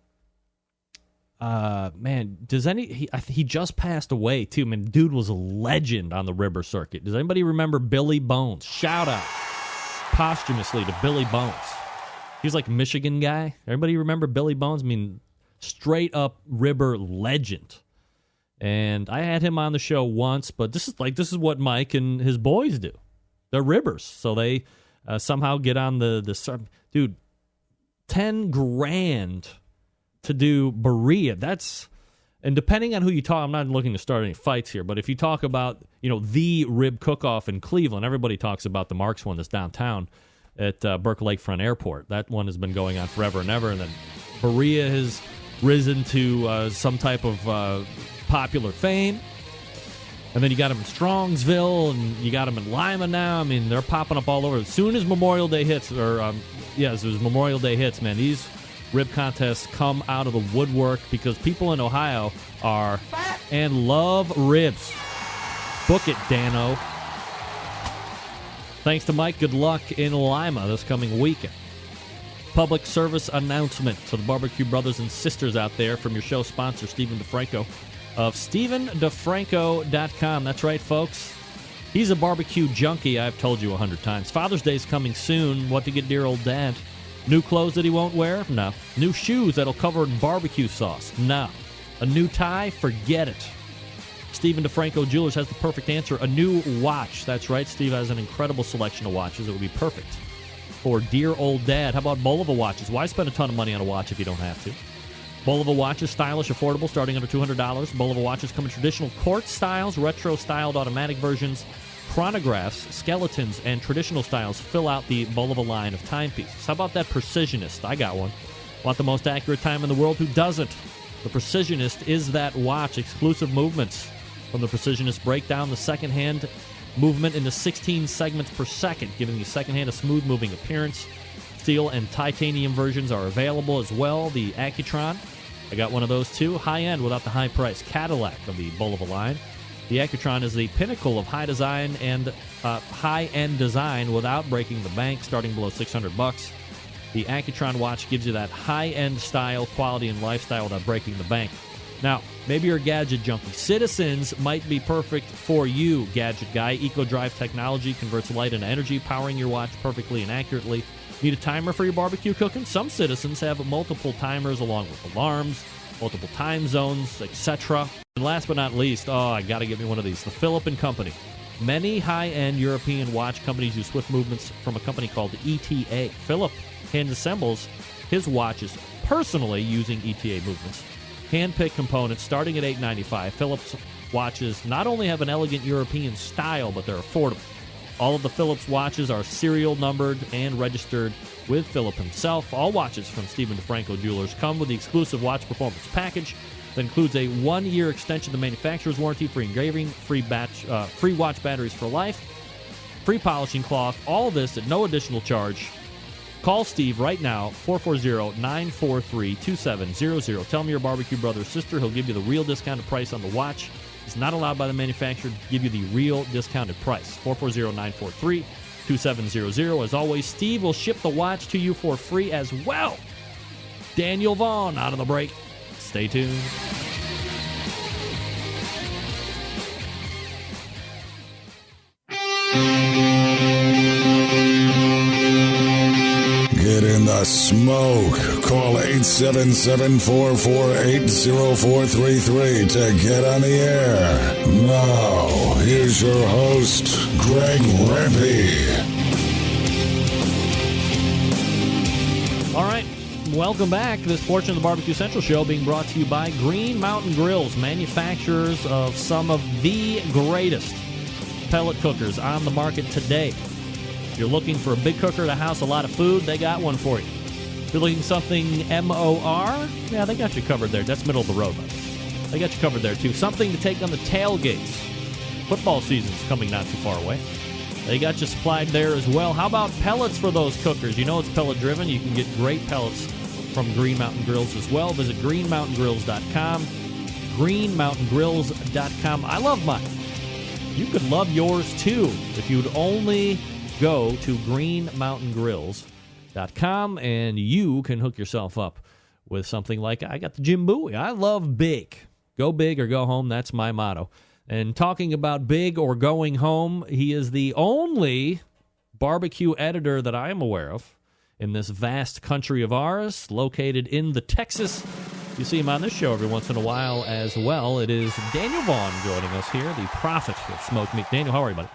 he just passed away too. I mean, dude was a legend on the Ribber circuit. Does anybody remember Billy Bones? Shout out posthumously to Billy Bones. He was like a Michigan guy. Everybody remember Billy Bones? I mean, straight up Ribber legend. And I had him on the show once, but this is what Mike and his boys do. They're Ribbers, so they somehow get on the dude. $10,000 to do Berea. And depending on who you talk, I'm not looking to start any fights here, but if you talk about, the rib cook-off in Cleveland, everybody talks about the Marks one that's downtown at Burke Lakefront Airport. That one has been going on forever and ever, and then Berea has risen to some type of popular fame. And then you got them in Strongsville, and you got them in Lima now. I mean, they're popping up all over. As soon as Memorial Day hits, Memorial Day hits, man, these rib contests come out of the woodwork because people in Ohio are and love ribs. Book it, Dano. Thanks to Mike. Good luck in Lima this coming weekend. Public service announcement to the barbecue brothers and sisters out there from your show sponsor, Stephen DeFranco of StephenDeFranco.com. That's right, folks. He's a barbecue junkie, I've told you 100 times. Father's Day's coming soon. What to get dear old dad? New clothes that he won't wear? No. New shoes that'll cover in barbecue sauce? No. A new tie? Forget it. Stephen DeFranco Jewelers has the perfect answer. A new watch. That's right. Steve has an incredible selection of watches that would be perfect for dear old dad. How about Bulova watches? Why spend a ton of money on a watch if you don't have to? Bulova watches, stylish, affordable, starting under $200. Bulova watches come in traditional quartz styles, retro-styled automatic versions, chronographs, skeletons, and traditional styles fill out the Bulova line of timepieces. How about that Precisionist? I got one. Want the most accurate time in the world? Who doesn't? The Precisionist is that watch. Exclusive movements from the Precisionist break down the second-hand movement into 16 segments per second, giving the second hand a smooth-moving appearance. Steel and titanium versions are available as well. The Accutron, I got one of those too. High-end without the high price Cadillac of the Bulova line. The Accutron is the pinnacle of high design and high-end design without breaking the bank, starting below $600. The Accutron watch gives you that high-end style, quality, and lifestyle without breaking the bank. Now, maybe you're a gadget junkie. Citizens might be perfect for you, gadget guy. EcoDrive technology converts light into energy, powering your watch perfectly and accurately. Need a timer for your barbecue cooking? Some Citizens have multiple timers along with alarms, multiple time zones, etc. And last but not least, I got to get me one of these. The Philip & Company. Many high-end European watch companies use swift movements from a company called ETA. Philip hand assembles his watches personally using ETA movements. Hand-picked components starting at $895. Phillips watches not only have an elegant European style, but they're affordable. All of the Phillips watches are serial numbered and registered with Philip himself. All watches from Stephen DeFranco Jewelers come with the exclusive watch performance package that includes a 1-year extension of the manufacturer's warranty, free engraving, free watch batteries for life, free polishing cloth, all this at no additional charge. Call Steve right now, 440-943-2700. Tell him you're a barbecue brother or sister. He'll give you the real discounted price on the watch. It's not allowed by the manufacturer to give you the real discounted price. 440-943-2700. As always, Steve will ship the watch to you for free as well. Daniel Vaughn out of the break. Stay tuned. Get in the smoke. Call 877-448-0433 to get on the air. Now, here's your host, Greg Rempe. All right, welcome back. This portion of the Barbecue Central Show being brought to you by Green Mountain Grills, manufacturers of some of the greatest pellet cookers on the market today. If you're looking for a big cooker to house a lot of food, they got one for you. If you're looking something MOR, yeah, they got you covered there. That's middle of the road, though. They got you covered there, too. Something to take on the tailgates. Football season's coming not too far away. They got you supplied there as well. How about pellets for those cookers? You know it's pellet-driven. You can get great pellets from Green Mountain Grills as well. Visit greenmountaingrills.com. greenmountaingrills.com. I love mine. You could love yours too if you'd only go to greenmountaingrills.com and you can hook yourself up with something like, I got the Jim Bowie. I love big. Go big or go home. That's my motto. And talking about big or going home, he is the only barbecue editor that I am aware of in this vast country of ours, located in the Texas. You see him on this show every once in a while as well. It is Daniel Vaughn joining us here, the prophet of smoked meat. Daniel, how are you, buddy?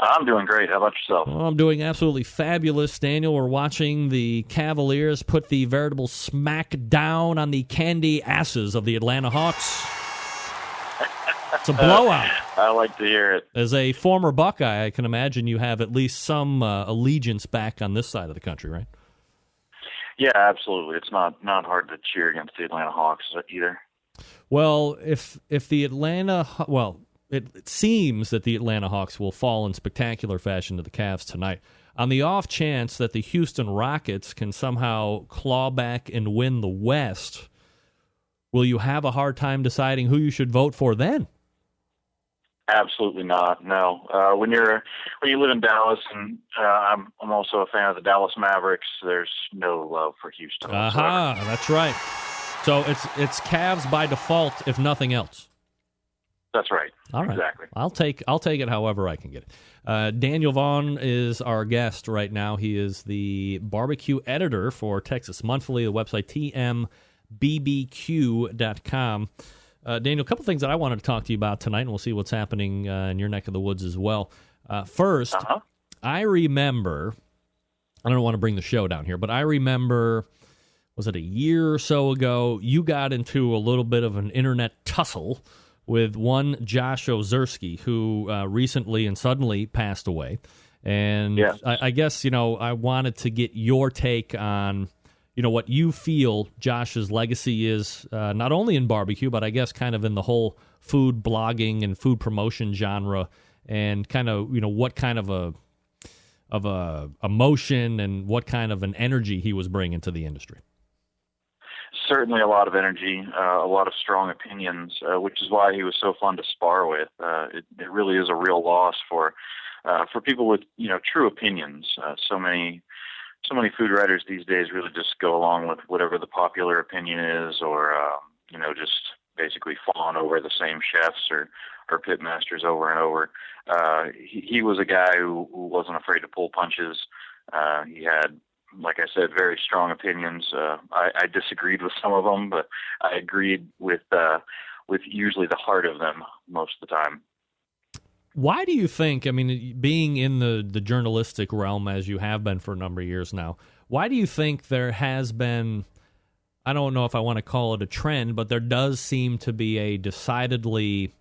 I'm doing great. How about yourself? Well, I'm doing absolutely fabulous, Daniel. We're watching the Cavaliers put the veritable smack down on the candy asses of the Atlanta Hawks. It's a blowout. I like to hear it. As a former Buckeye, I can imagine you have at least some allegiance back on this side of the country, right? Yeah, absolutely. It's not hard to cheer against the Atlanta Hawks either. Well, if the Atlanta, it seems that the Atlanta Hawks will fall in spectacular fashion to the Cavs tonight. On the off chance that the Houston Rockets can somehow claw back and win the West, will you have a hard time deciding who you should vote for then? Absolutely not. No. When you live in Dallas, and I'm also a fan of the Dallas Mavericks, there's no love for Houston. Aha, that's right. So it's Cavs by default, if nothing else. That's right. All right. Exactly. I'll take it however I can get it. Daniel Vaughn is our guest right now. He is the barbecue editor for Texas Monthly, the website tmbbq.com. Daniel, a couple things that I wanted to talk to you about tonight, and we'll see what's happening in your neck of the woods as well. First, I remember, I don't want to bring the show down here, but I remember, was it a year or so ago, you got into a little bit of an internet tussle with one Josh Ozersky, who recently and suddenly passed away. And yeah. I guess, I wanted to get your take on what you feel Josh's legacy is, not only in barbecue, but I guess kind of in the whole food blogging and food promotion genre, and kind of, what kind of a emotion and what kind of an energy he was bringing to the industry. Certainly a lot of energy, a lot of strong opinions, which is why he was so fun to spar with. It really is a real loss for people with, true opinions. So many food writers these days really just go along with whatever the popular opinion is, or just basically fawn over the same chefs or pit masters over and over. He was a guy who wasn't afraid to pull punches. He had, like I said, very strong opinions. I disagreed with some of them, but I agreed with usually the heart of them most of the time. Why do you think, being in the journalistic realm as you have been for a number of years now, why do you think there has been, I don't know if I want to call it a trend, but there does seem to be a decidedly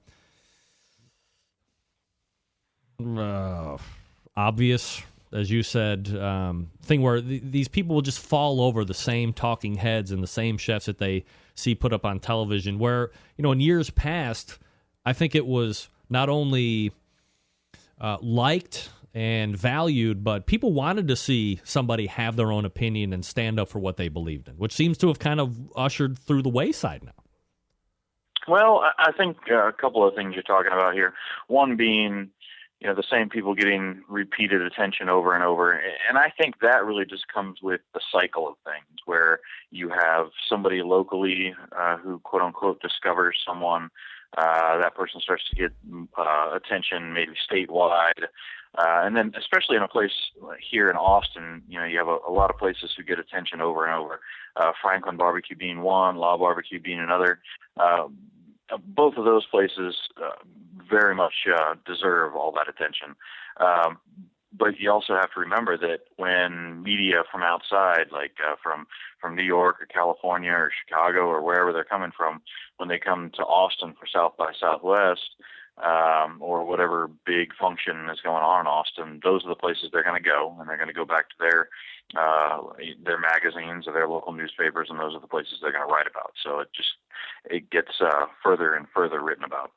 obvious, as you said, thing where these people will just fall over the same talking heads and the same chefs that they see put up on television, where, in years past, I think it was not only liked and valued, but people wanted to see somebody have their own opinion and stand up for what they believed in, which seems to have kind of ushered through the wayside now. Well, I think a couple of things you're talking about here. One being, the same people getting repeated attention over and over. And I think that really just comes with the cycle of things, where you have somebody locally who, quote unquote, discovers someone. That person starts to get attention, maybe statewide. And then especially in a place here in Austin, you have a lot of places who get attention over and over. Franklin Barbecue being one, Law Barbecue being another. Both of those places very much deserve all that attention. But you also have to remember that when media from outside, like from New York or California or Chicago or wherever they're coming from, when they come to Austin for South by Southwest or whatever big function is going on in Austin, those are the places they're going to go, and they're going to go back to their magazines or their local newspapers, and those are the places they're going to write about. So it gets further and further written about.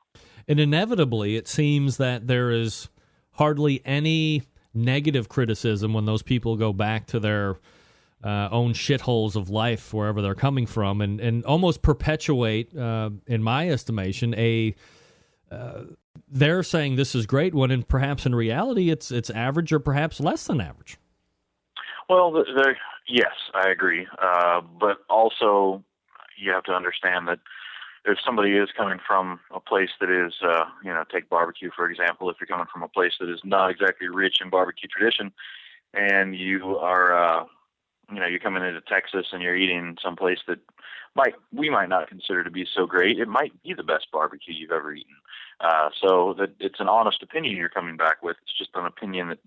And inevitably, it seems that there is hardly any negative criticism when those people go back to their own shitholes of life, wherever they're coming from, and almost perpetuate, in my estimation, they're saying this is great when perhaps in reality it's average or perhaps less than average. Well, yes, I agree. But also you have to understand that if somebody is coming from a place that is, take barbecue, for example, if you're coming from a place that is not exactly rich in barbecue tradition and you are, you're coming into Texas and you're eating someplace that we might not consider to be so great, it might be the best barbecue you've ever eaten. So that it's an honest opinion you're coming back with. It's just an opinion that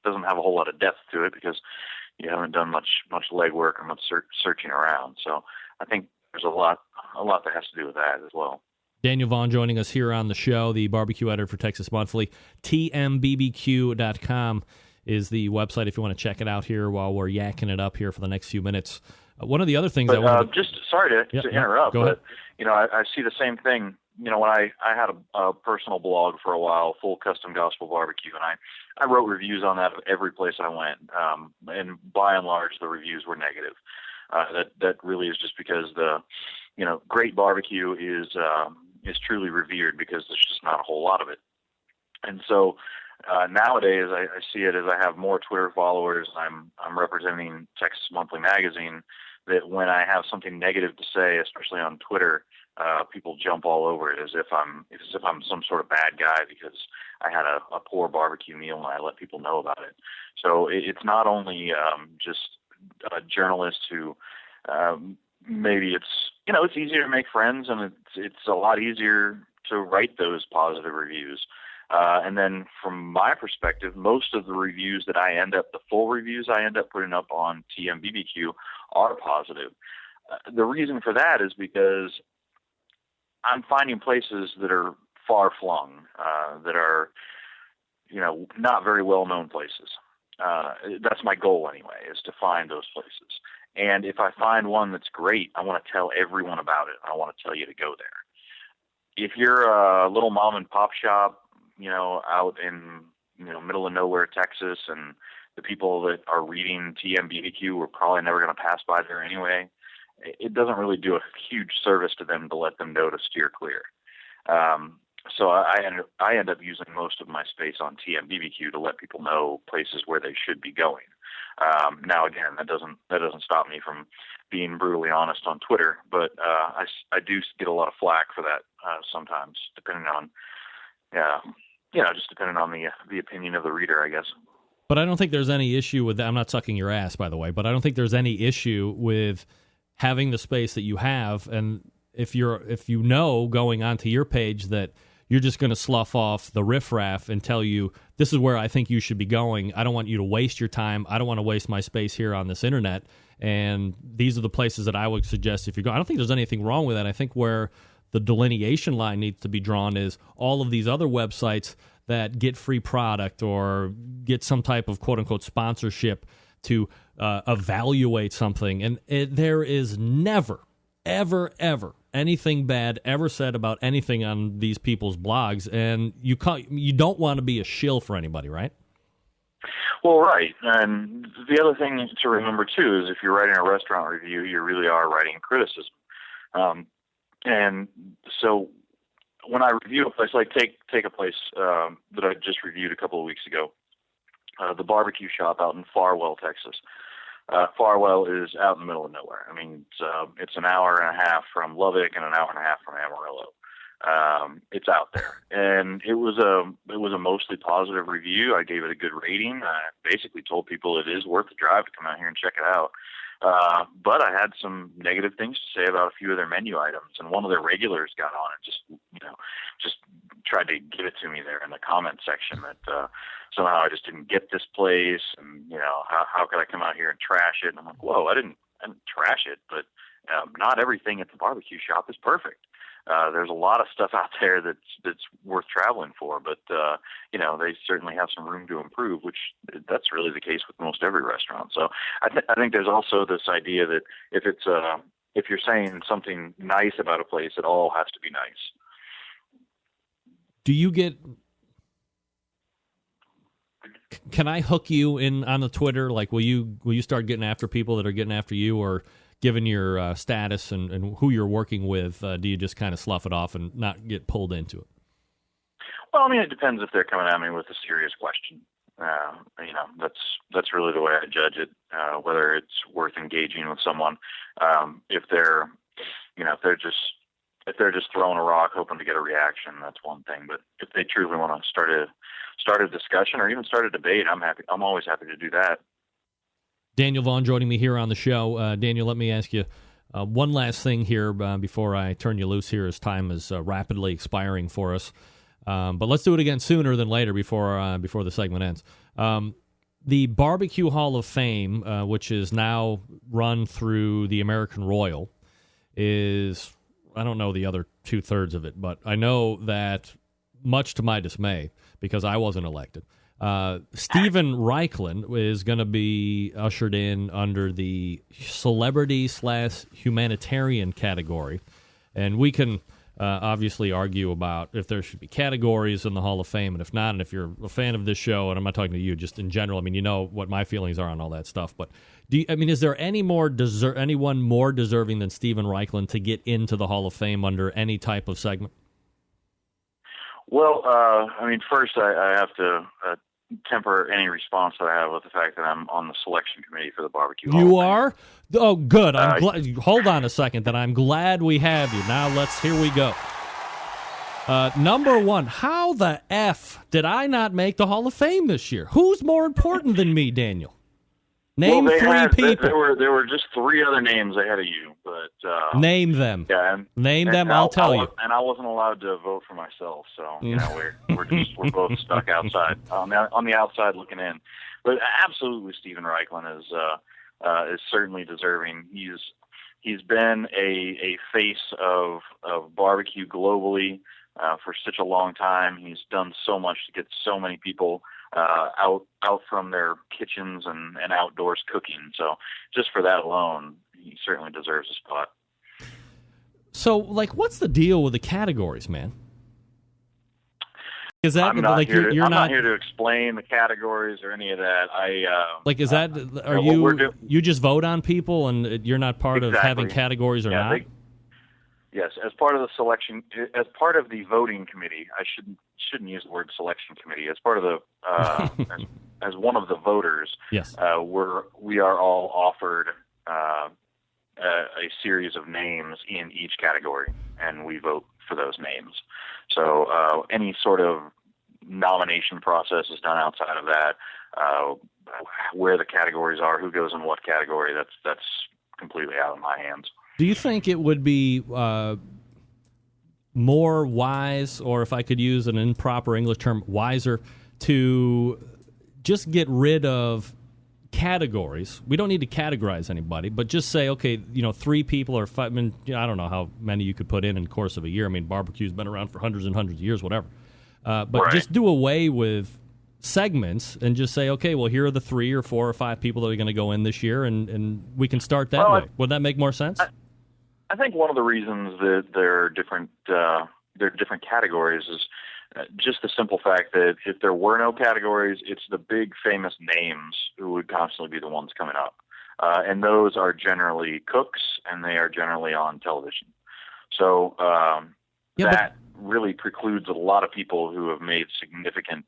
doesn't have a whole lot of depth to it because you haven't done much legwork or much searching around. So I think there's a lot that has to do with that as well. Daniel Vaughn joining us here on the show, the barbecue editor for Texas Monthly. TMBBQ.com is the website if you want to check it out here while we're yakking it up here for the next few minutes. One of the other things sorry to interrupt, go ahead. But I see the same thing. When I had a personal blog for a while, Full Custom Gospel Barbecue, and I wrote reviews on that every place I went, and by and large the reviews were negative. That really is just because great barbecue is truly revered because there's just not a whole lot of it. And so nowadays I see it as I have more Twitter followers. I'm representing Texas Monthly Magazine, that when I have something negative to say, especially on Twitter, people jump all over it as if I'm some sort of bad guy because I had a poor barbecue meal and I let people know about it. So it's not only just journalists who maybe it's easier to make friends and it's a lot easier to write those positive reviews. And then from my perspective, most of the reviews that the full reviews I end up putting up on TMBBQ are positive. The reason for that is because I'm finding places that are far flung, that are, not very well known places. That's my goal anyway, is to find those places. And if I find one that's great, I want to tell everyone about it. I want to tell you to go there. If you're a little mom and pop shop, out in, middle of nowhere, Texas, and the people that are reading TMBBQ are probably never going to pass by there anyway, it doesn't really do a huge service to them to let them know to steer clear. So I end up using most of my space on TMBBQ to let people know places where they should be going. Now, again, that doesn't stop me from being brutally honest on Twitter, but I do get a lot of flack for that sometimes, depending on, just depending on the opinion of the reader, I guess. But I don't think there's any issue with that. I'm not sucking your ass, by the way, but I don't think there's any issue with having the space that you have. And if going onto your page that you're just going to slough off the riffraff and tell you, this is where I think you should be going. I don't want you to waste your time. I don't want to waste my space here on this internet. And these are the places that I would suggest if you go. I don't think there's anything wrong with that. I think where the delineation line needs to be drawn is all of these other websites that get free product or get some type of quote-unquote sponsorship to evaluate something. And there is never, ever, ever anything bad ever said about anything on these people's blogs. And you don't want to be a shill for anybody, right? Well, right. And the other thing to remember, too, is if you're writing a restaurant review, you really are writing criticism. And so when I review a place, like take a place that I just reviewed a couple of weeks ago, the barbecue shop out in Farwell, Texas. Farwell is out in the middle of nowhere. I mean, it's an hour and a half from Lubbock and an hour and a half from Amarillo. It's out there, and it was a mostly positive review. I gave it a good rating. I basically told people it is worth the drive to come out here and check it out. But I had some negative things to say about a few of their menu items, and one of their regulars got on and just tried to give it to me there in the comment section that somehow I just didn't get this place, and how could I come out here and trash it? And I'm like, whoa, I didn't trash it, but not everything at the barbecue shop is perfect. There's a lot of stuff out there that's worth traveling for, but they certainly have some room to improve, which that's really the case with most every restaurant. So I think there's also this idea that if you're saying something nice about a place, it all has to be nice. Do you get can I hook you in on the Twitter? Like, will you start getting after people that are getting after you, or given your status and who you're working with, do you just kind of slough it off and not get pulled into it? Well, I mean, it depends if they're coming at me with a serious question. That's really the way I judge it, whether it's worth engaging with someone. If they're just throwing a rock hoping to get a reaction, that's one thing. But if they truly want to start a discussion or even start a debate, I'm always happy to do that. Daniel Vaughn joining me here on the show. Daniel, let me ask you one last thing here before I turn you loose here, as time is rapidly expiring for us. But let's do it again sooner than later before the segment ends. The Barbecue Hall of Fame, which is now run through the American Royal, is, I don't know the other 2/3 of it, but I know that, much to my dismay, because I wasn't elected, Steven Raichlen is going to be ushered in under the celebrity/humanitarian category. And we can obviously argue about if there should be categories in the Hall of Fame, and if not, and if you're a fan of this show, and I'm not talking to you, just in general, I mean, you know what my feelings are on all that stuff, but is there anyone more deserving than Steven Raichlen to get into the Hall of Fame under any type of segment? Well, first I have to temper any response that I have with the fact that I'm on the selection committee for the Barbecue Hall of Fame. You are? Oh, good. I'm glad. Hold on a second. Then I'm glad we have you. Now here we go. Number one, how the F did I not make the Hall of Fame this year? Who's more important than me, Daniel? Name three people. There were just three other names ahead of you, but name them. Yeah, name them. I'll tell you. And I wasn't allowed to vote for myself, so we're both stuck outside on the outside looking in. But absolutely, Steven Raichlen is certainly deserving. He's been a face of barbecue globally for such a long time. He's done so much to get so many people out from their kitchens and outdoors cooking. So just for that alone, he certainly deserves a spot. So, what's the deal with the categories, man? Is that I'm not here to explain the categories or any of that. You just vote on people and you're not part of having categories or not? Yes, as part of the selection, as part of the voting committee, I shouldn't use the word selection committee. As part of the as one of the voters, yes, we are all offered a series of names in each category, and we vote for those names. So any sort of nomination process is done outside of that. Where the categories are, who goes in what category, that's completely out of my hands. Do you think it would be more wise, or if I could use an improper English term, wiser, to just get rid of categories? We don't need to categorize anybody, but just say, okay, 3 people or 5. I mean, I don't know how many you could put in the course of a year. I mean, barbecue's been around for hundreds and hundreds of years, whatever. But right. Just do away with segments and just say, okay, well, here are the 3 or 4 or 5 people that are going to go in this year, and we can start that way. Would that make more sense? I think one of the reasons that there are different categories is just the simple fact that if there were no categories, it's the big famous names who would constantly be the ones coming up. And those are generally cooks, and they are generally on television. So that really precludes a lot of people who have made significant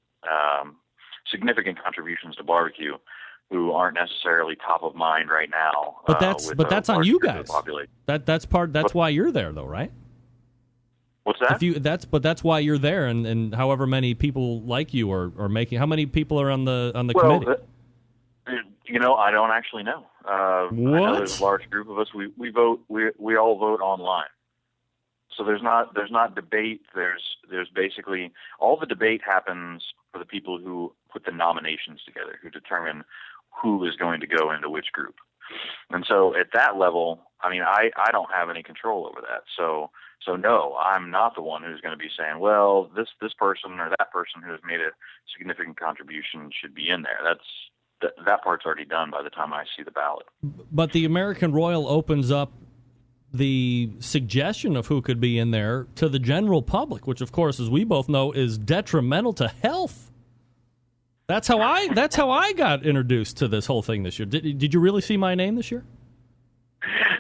contributions to barbecue who aren't necessarily top of mind right now. But that's on you guys. That's why you're there, though, right? What's that? That's why you're there, and however many people like you are making. How many people are on the committee? I don't actually know. What? I know there's a large group of us. We vote. We all vote online. So there's not debate. There's basically all the debate happens for the people who put the nominations together, who determine who is going to go into which group. And so at that level, I mean, I don't have any control over that. So no, I'm not the one who's going to be saying, well, this person or that person who has made a significant contribution should be in there. That part's already done by the time I see the ballot. But the American Royal opens up the suggestion of who could be in there to the general public, which, of course, as we both know, is detrimental to health. That's how I got introduced to this whole thing this year. Did you really see my name this year?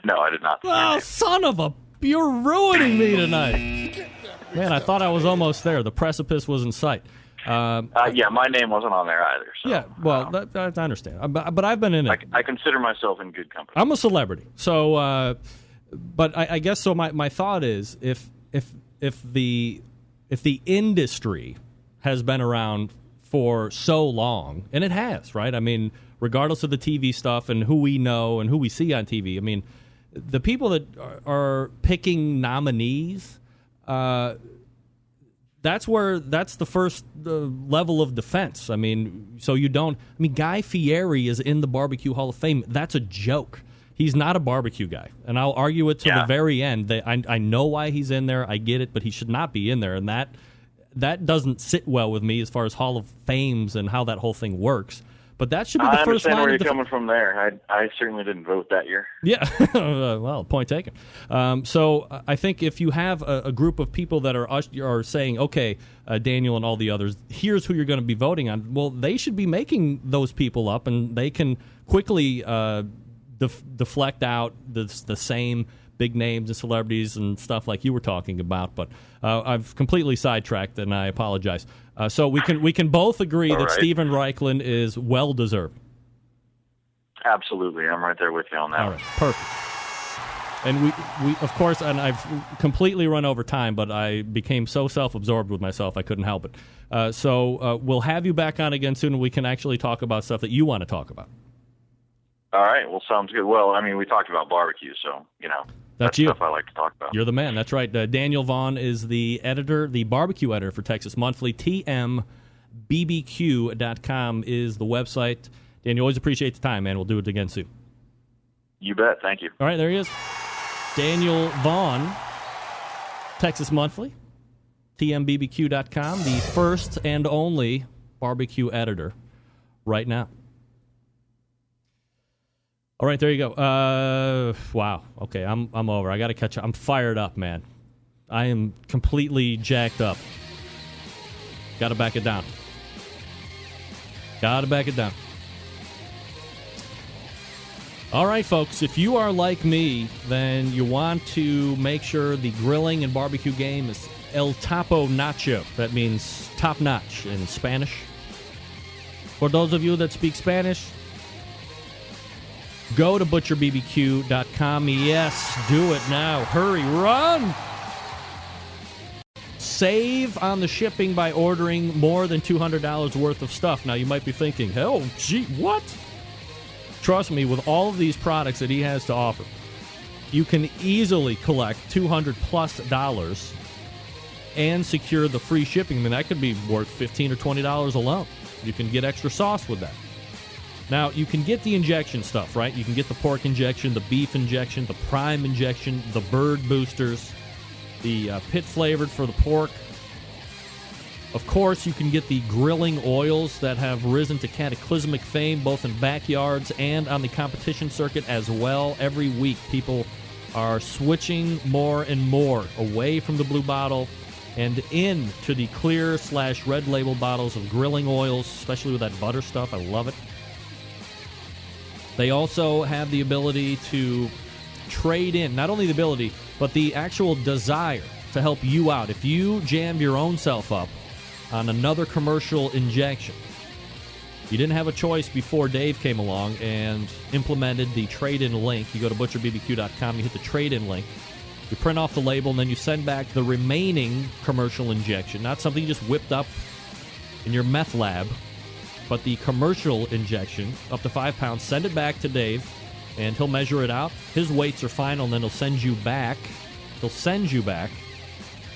No, I did not. Oh, son of a... You're ruining me tonight. Man, I thought I was almost there. The precipice was in sight. Yeah, my name wasn't on there either. So, yeah, well, I understand. But I've been in it. I consider myself in good company. I'm a celebrity. So, but I guess so. My thought is if the industry has been around for so long, and it has, right? I mean, regardless of the TV stuff and who we know and who we see on TV, I mean, the people that are picking nominees, that's the first level of defense. I mean, so you don't. I mean, Guy Fieri is in the Barbecue Hall of Fame. That's a joke. He's not a barbecue guy, and I'll argue it to the very end. I know why he's in there. I get it, but he should not be in there, and that doesn't sit well with me as far as Hall of Fames and how that whole thing works. But that should be the first line. I understand where you're coming from there. I certainly didn't vote that year. Yeah, well, point taken. So I think if you have a group of people that are saying, okay, Daniel and all the others, here's who you're going to be voting on, well, they should be making those people up, and they can quickly deflect out the same big names and celebrities and stuff like you were talking about. But I've completely sidetracked, and I apologize. So we can both agree that Steven Raichlen is well deserved. Absolutely, I'm right there with you on that. All right, perfect. And we of course, and I've completely run over time, but I became so self-absorbed with myself I couldn't help it. So we'll have you back on again soon, and we can actually talk about stuff that you want to talk about. All right, well, sounds good. Well, I mean, we talked about barbecue, so that's you. Stuff I like to talk about. You're the man. That's right. Daniel Vaughn is the editor, the barbecue editor for Texas Monthly. TMBBQ.com is the website. Daniel, always appreciate the time, man. We'll do it again soon. You bet. Thank you. All right, there he is. Daniel Vaughn, Texas Monthly, TMBBQ.com, the first and only barbecue editor right now. All right, there you go. Wow. Okay, I'm over. I got to catch up. I'm fired up, man. I am completely jacked up. Got to back it down. All right, folks, if you are like me, then you want to make sure the grilling and barbecue game is El Topo Nacho. That means top notch in Spanish. For those of you that speak Spanish, go to butcherbbq.com. Yes, do it now. Hurry, run! Save on the shipping by ordering more than $200 worth of stuff. Now, you might be thinking, oh, gee, what? Trust me, with all of these products that he has to offer, you can easily collect $200+ and secure the free shipping. I mean, that could be worth $15 or $20 alone. You can get extra sauce with that. Now, you can get the injection stuff, right? You can get the pork injection, the beef injection, the prime injection, the bird boosters, the pit flavored for the pork. Of course, you can get the grilling oils that have risen to cataclysmic fame, both in backyards and on the competition circuit as well. Every week, people are switching more and more away from the blue bottle and into the clear/red label bottles of grilling oils, especially with that butter stuff. I love it. They also have the ability to trade in, not only the ability, but the actual desire to help you out. If you jammed your own self up on another commercial injection, you didn't have a choice before Dave came along and implemented the trade-in link. You go to butcherbbq.com, you hit the trade-in link, you print off the label, and then you send back the remaining commercial injection. Not something you just whipped up in your meth lab, but the commercial injection, up to 5 pounds. Send it back to Dave, and he'll measure it out. His weights are final, and then he'll send you back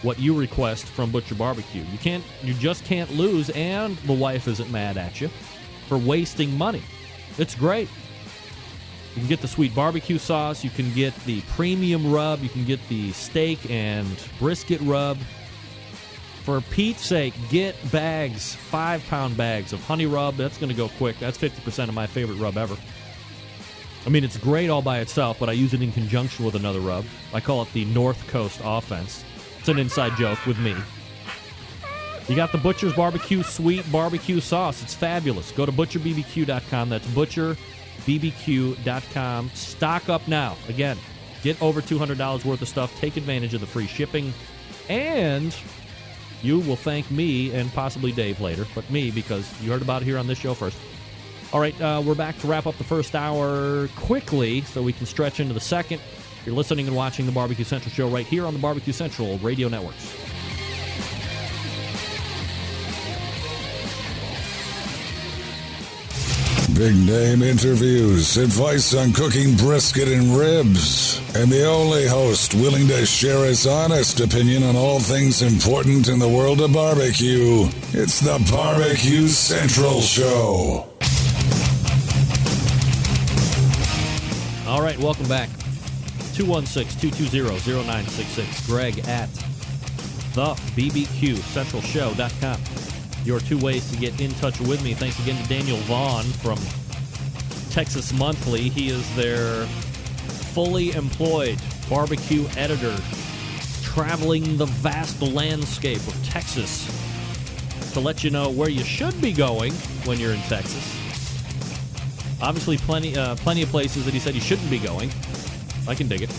what you request from Butcher Barbecue. You just can't lose, and the wife isn't mad at you for wasting money. It's great. You can get the sweet barbecue sauce, you can get the premium rub, you can get the steak and brisket rub. For Pete's sake, get bags, 5-pound bags of honey rub. That's going to go quick. That's 50% of my favorite rub ever. I mean, it's great all by itself, but I use it in conjunction with another rub. I call it the North Coast offense. It's an inside joke with me. You got the Butcher's Barbecue Sweet Barbecue Sauce. It's fabulous. Go to butcherbbq.com. That's butcherbbq.com. Stock up now. Again, get over $200 worth of stuff. Take advantage of the free shipping. And you will thank me and possibly Dave later, but me because you heard about it here on this show first. All right, we're back to wrap up the first hour quickly so we can stretch into the second. You're listening and watching the Barbecue Central Show right here on the Barbecue Central Radio Networks. Big name interviews, advice on cooking brisket and ribs, and the only host willing to share his honest opinion on all things important in the world of barbecue. It's the Barbecue Central Show. All right, welcome back. 216-220-0966. Greg at thebbqcentralshow.com. Your two ways to get in touch with me. Thanks again to Daniel Vaughn from Texas Monthly. He is their fully employed barbecue editor, traveling the vast landscape of Texas to let you know where you should be going when you're in Texas. Obviously, plenty of places that he said you shouldn't be going. I can dig it.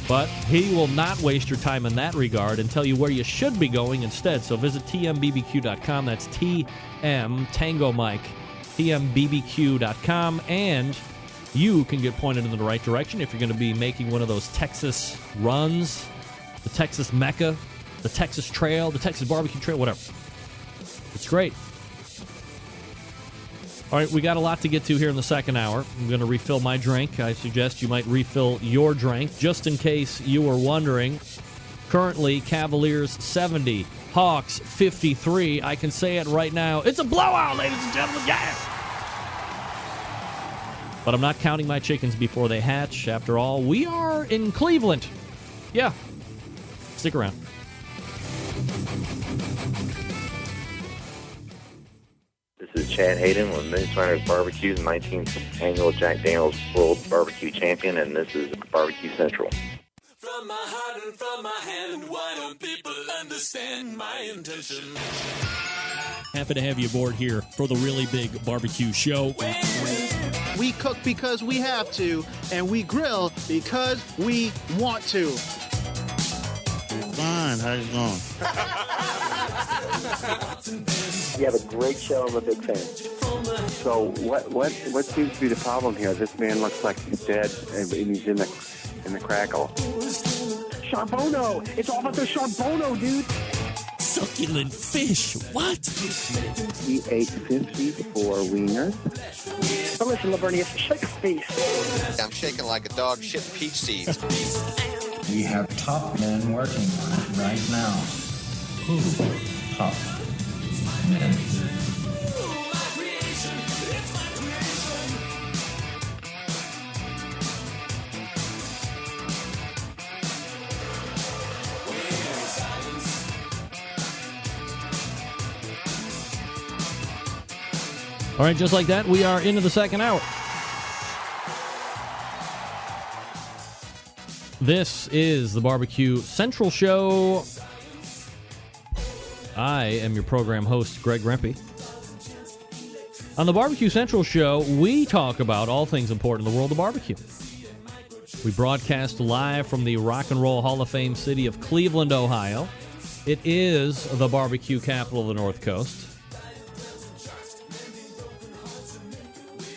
But he will not waste your time in that regard and tell you where you should be going instead. So visit tmbbq.com. That's TM Tango Mike, tmbbq.com. And you can get pointed in the right direction if you're going to be making one of those Texas runs, the Texas Mecca, the Texas Trail, the Texas Barbecue Trail, whatever. It's great. All right, we got a lot to get to here in the second hour. I'm going to refill my drink. I suggest you might refill your drink. Just in case you were wondering, currently Cavaliers 70, Hawks 53. I can say it right now. It's a blowout, ladies and gentlemen. Yeah! But I'm not counting my chickens before they hatch. After all, we are in Cleveland. Yeah. Stick around. This is Chad Hayden with Moonshiner Barbecue's 19th annual Jack Daniel's World Barbecue Champion, and this is Barbecue Central. From my heart and from my hand, why don't people understand my intention? Happy to have you aboard here for the really big barbecue show. We cook because we have to, and we grill because we want to. Fine, how's it going? You have a great show. I'm a big fan. So what seems to be the problem here? This man looks like he's dead, and he's in the crackle. Charbono! It's all about the Charbono, dude! Succulent fish, what? He ate 54 wieners. But listen, Lavernius, shake a face. I'm shaking like a dog shit peach seeds. We have top men working on it right now. Who? Top men. All right, just like that, we are into the second hour. This is the Barbecue Central Show. I am your program host, Greg Rempe. On the Barbecue Central Show, we talk about all things important in the world of barbecue. We broadcast live from the Rock and Roll Hall of Fame city of Cleveland, Ohio. It is the barbecue capital of the North Coast.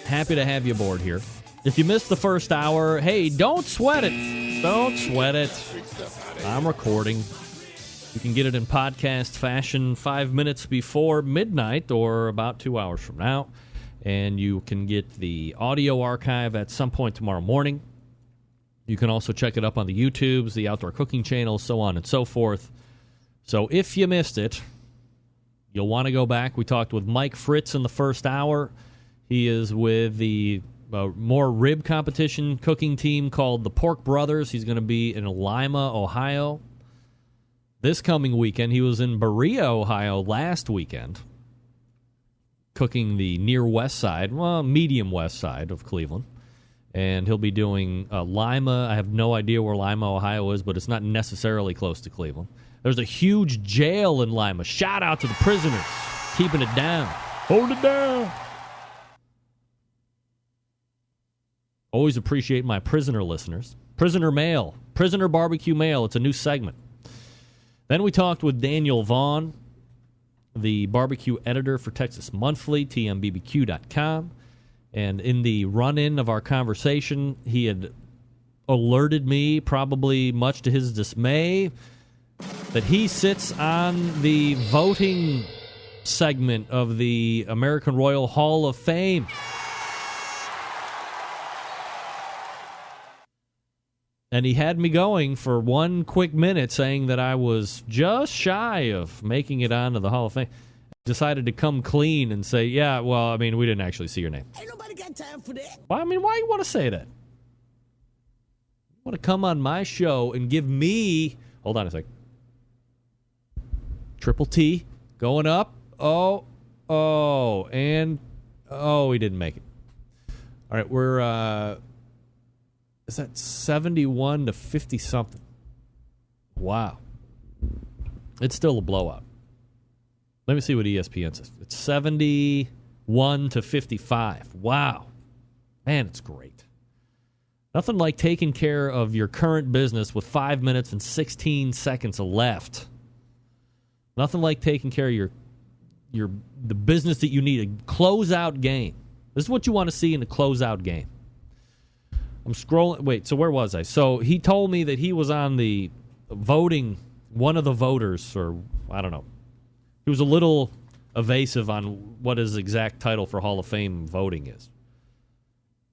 Happy to have you aboard here. If you missed the first hour, hey, don't sweat it. Don't sweat it. I'm recording. You can get it in podcast fashion 5 minutes before midnight or about 2 hours from now. And you can get the audio archive at some point tomorrow morning. You can also check it up on the YouTubes, the Outdoor Cooking channel, so on and so forth. So if you missed it, you'll want to go back. We talked with Mike Fritz in the first hour. He is with the more rib competition cooking team called the Pork Brothers. He's going to be in Lima, Ohio this coming weekend. He was in Berea, Ohio last weekend, cooking the near west side, well, medium west side of Cleveland. And he'll be doing Lima. I have no idea where Lima, Ohio is, but it's not necessarily close to Cleveland. There's a huge jail in Lima. Shout out to the prisoners. Keeping it down. Hold it down. Always appreciate my prisoner listeners. Prisoner Mail. Prisoner Barbecue Mail. It's a new segment. Then we talked with Daniel Vaughn, the barbecue editor for Texas Monthly, tmbbq.com. And in the run-in of our conversation, he had alerted me, probably much to his dismay, that he sits on the voting segment of the American Royal Hall of Fame. And he had me going for 1 quick minute saying that I was just shy of making it onto the Hall of Fame. Decided to come clean and say, yeah, well, I mean, we didn't actually see your name. Ain't nobody got time for that. Well, I mean, why you want to say that? You want to come on my show and give me... Hold on a sec. Triple T going up. And we didn't make it. All right, we're... is that 71 to 50 something? Wow. It's still a blowout. Let me see what ESPN says. It's 71 to 55. Wow. Man, it's great. Nothing like taking care of your current business with 5 minutes and 16 seconds left. Nothing like taking care of the business that you need, a closeout game. This is what you want to see in a closeout game. I'm scrolling. Wait, so where was I? So he told me that he was on the voting, one of the voters, or I don't know. He was a little evasive on what his exact title for Hall of Fame voting is.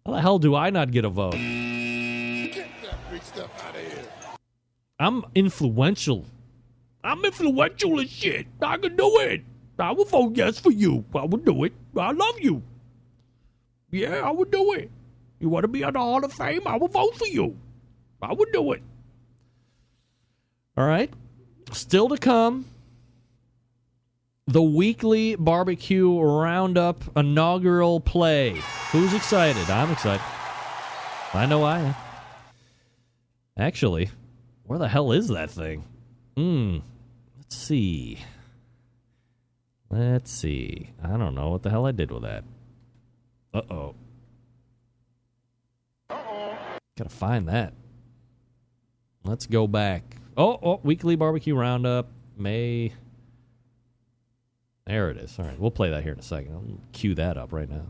How the hell do I not get a vote? Get that big stuff out of here. I'm influential. I'm influential as shit. I can do it. I will vote yes for you. I will do it. I love you. Yeah, I will do it. You want to be on the Hall of Fame? I will vote for you. I will do it. All right. Still to come. The weekly barbecue roundup inaugural play. Who's excited? I'm excited. I know I am. Actually, where the hell is that thing? Let's see. I don't know what the hell I did with that. Uh-oh. Gotta find that. Let's go back. Oh, weekly barbecue roundup. May... There it is. All right, we'll play that here in a second. I'll cue that up right now.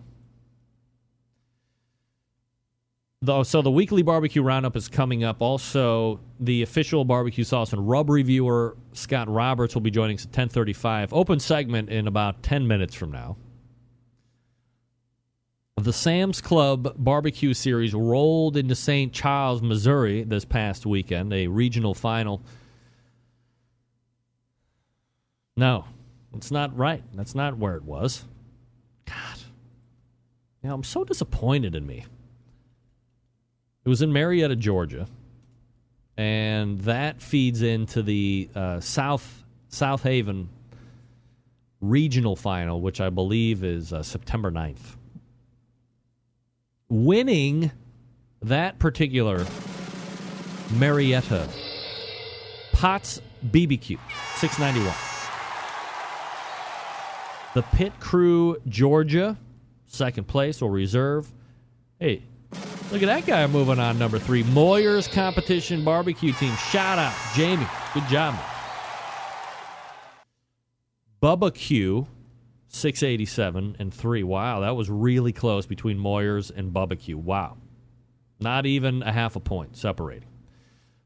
So the weekly barbecue roundup is coming up. Also, the official barbecue sauce and rub reviewer, Scott Roberts, will be joining us at 10:35. Open segment in about 10 minutes from now. The Sam's Club Barbecue Series rolled into St. Charles, Missouri this past weekend, a regional final. No. It's not right. That's not where it was. God. I'm so disappointed in me. It was in Marietta, Georgia. And that feeds into the South Haven regional final, which I believe is September 9th. Winning that particular Marietta Potts BBQ, $6.91. The Pit Crew, Georgia, second place or reserve. Hey, look at that guy moving on, number 3. Moyer's Competition Barbecue Team. Shout out, Jamie. Good job, man. Bubba Q, 687 and 3. Wow, that was really close between Moyer's and Bubba Q. Wow. Not even a half a point separating.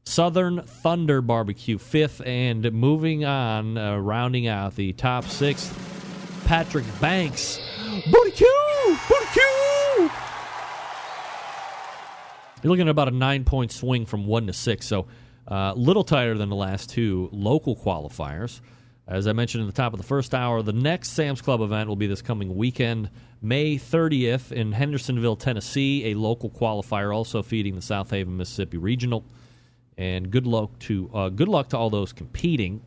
Southern Thunder Barbecue, 5th, and moving on, rounding out the top 6th. Patrick Banks. Booty Q! Booty Q! You're looking at about a 9-point swing from 1 to 6, so a little tighter than the last 2 local qualifiers. As I mentioned in the top of the first hour, the next Sam's Club event will be this coming weekend, May 30th in Hendersonville, Tennessee, a local qualifier also feeding the South Haven, Mississippi Regional. And good luck to all those competing.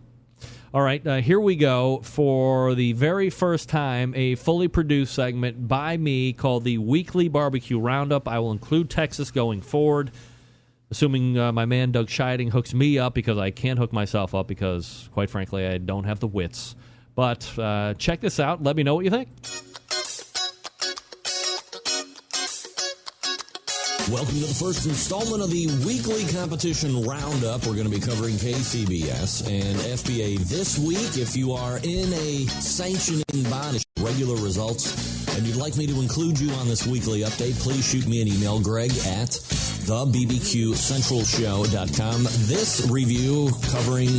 All right, here we go for the very first time, a fully produced segment by me called the Weekly Barbecue Roundup. I will include Texas going forward, assuming my man Doug Scheiding hooks me up, because I can't hook myself up because, quite frankly, I don't have the wits. But check this out. Let me know what you think. Welcome to the first installment of the weekly competition roundup. We're going to be covering KCBS and FBA this week. If you are in a sanctioning body, regular results, and you'd like me to include you on this weekly update, please shoot me an email, Greg at thebbqcentralshow.com. This review covering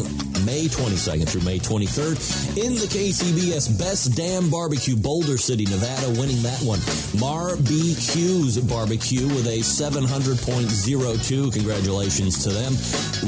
May 22nd through May 23rd in the KCBS Best Damn Barbecue, Boulder City, Nevada. Winning that one, Mar-B-Q's Barbecue with a 700.02. Congratulations to them.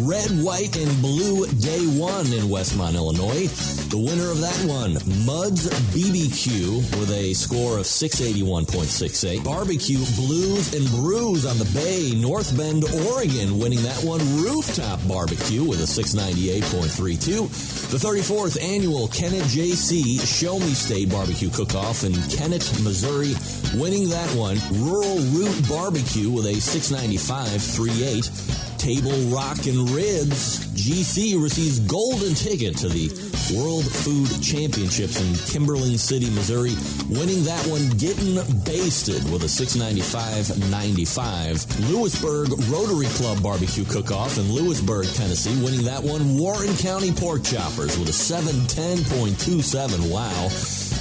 Red, White, and Blue Day One in Westmont, Illinois. The winner of that one, Mud's BBQ with a score of 681.68. Barbecue Blues and Brews on the Bay, North Bend, Oregon, winning that one, Rooftop Barbecue with a 698.32. The 34th annual Kennett J.C. Show Me State Barbecue Cook-Off in Kennett, Missouri, winning that one, Rural Root Barbecue with a 695.38. Table Rock and Ribs, GC receives golden ticket to the World Food Championships in Kimberling City, Missouri, winning that one, Getting Basted with a 695.95. Lewisburg Rotary Club Barbecue Cook-Off in Lewisburg, Tennessee, winning that one, Warren County Pork Choppers with a 710.27. Wow.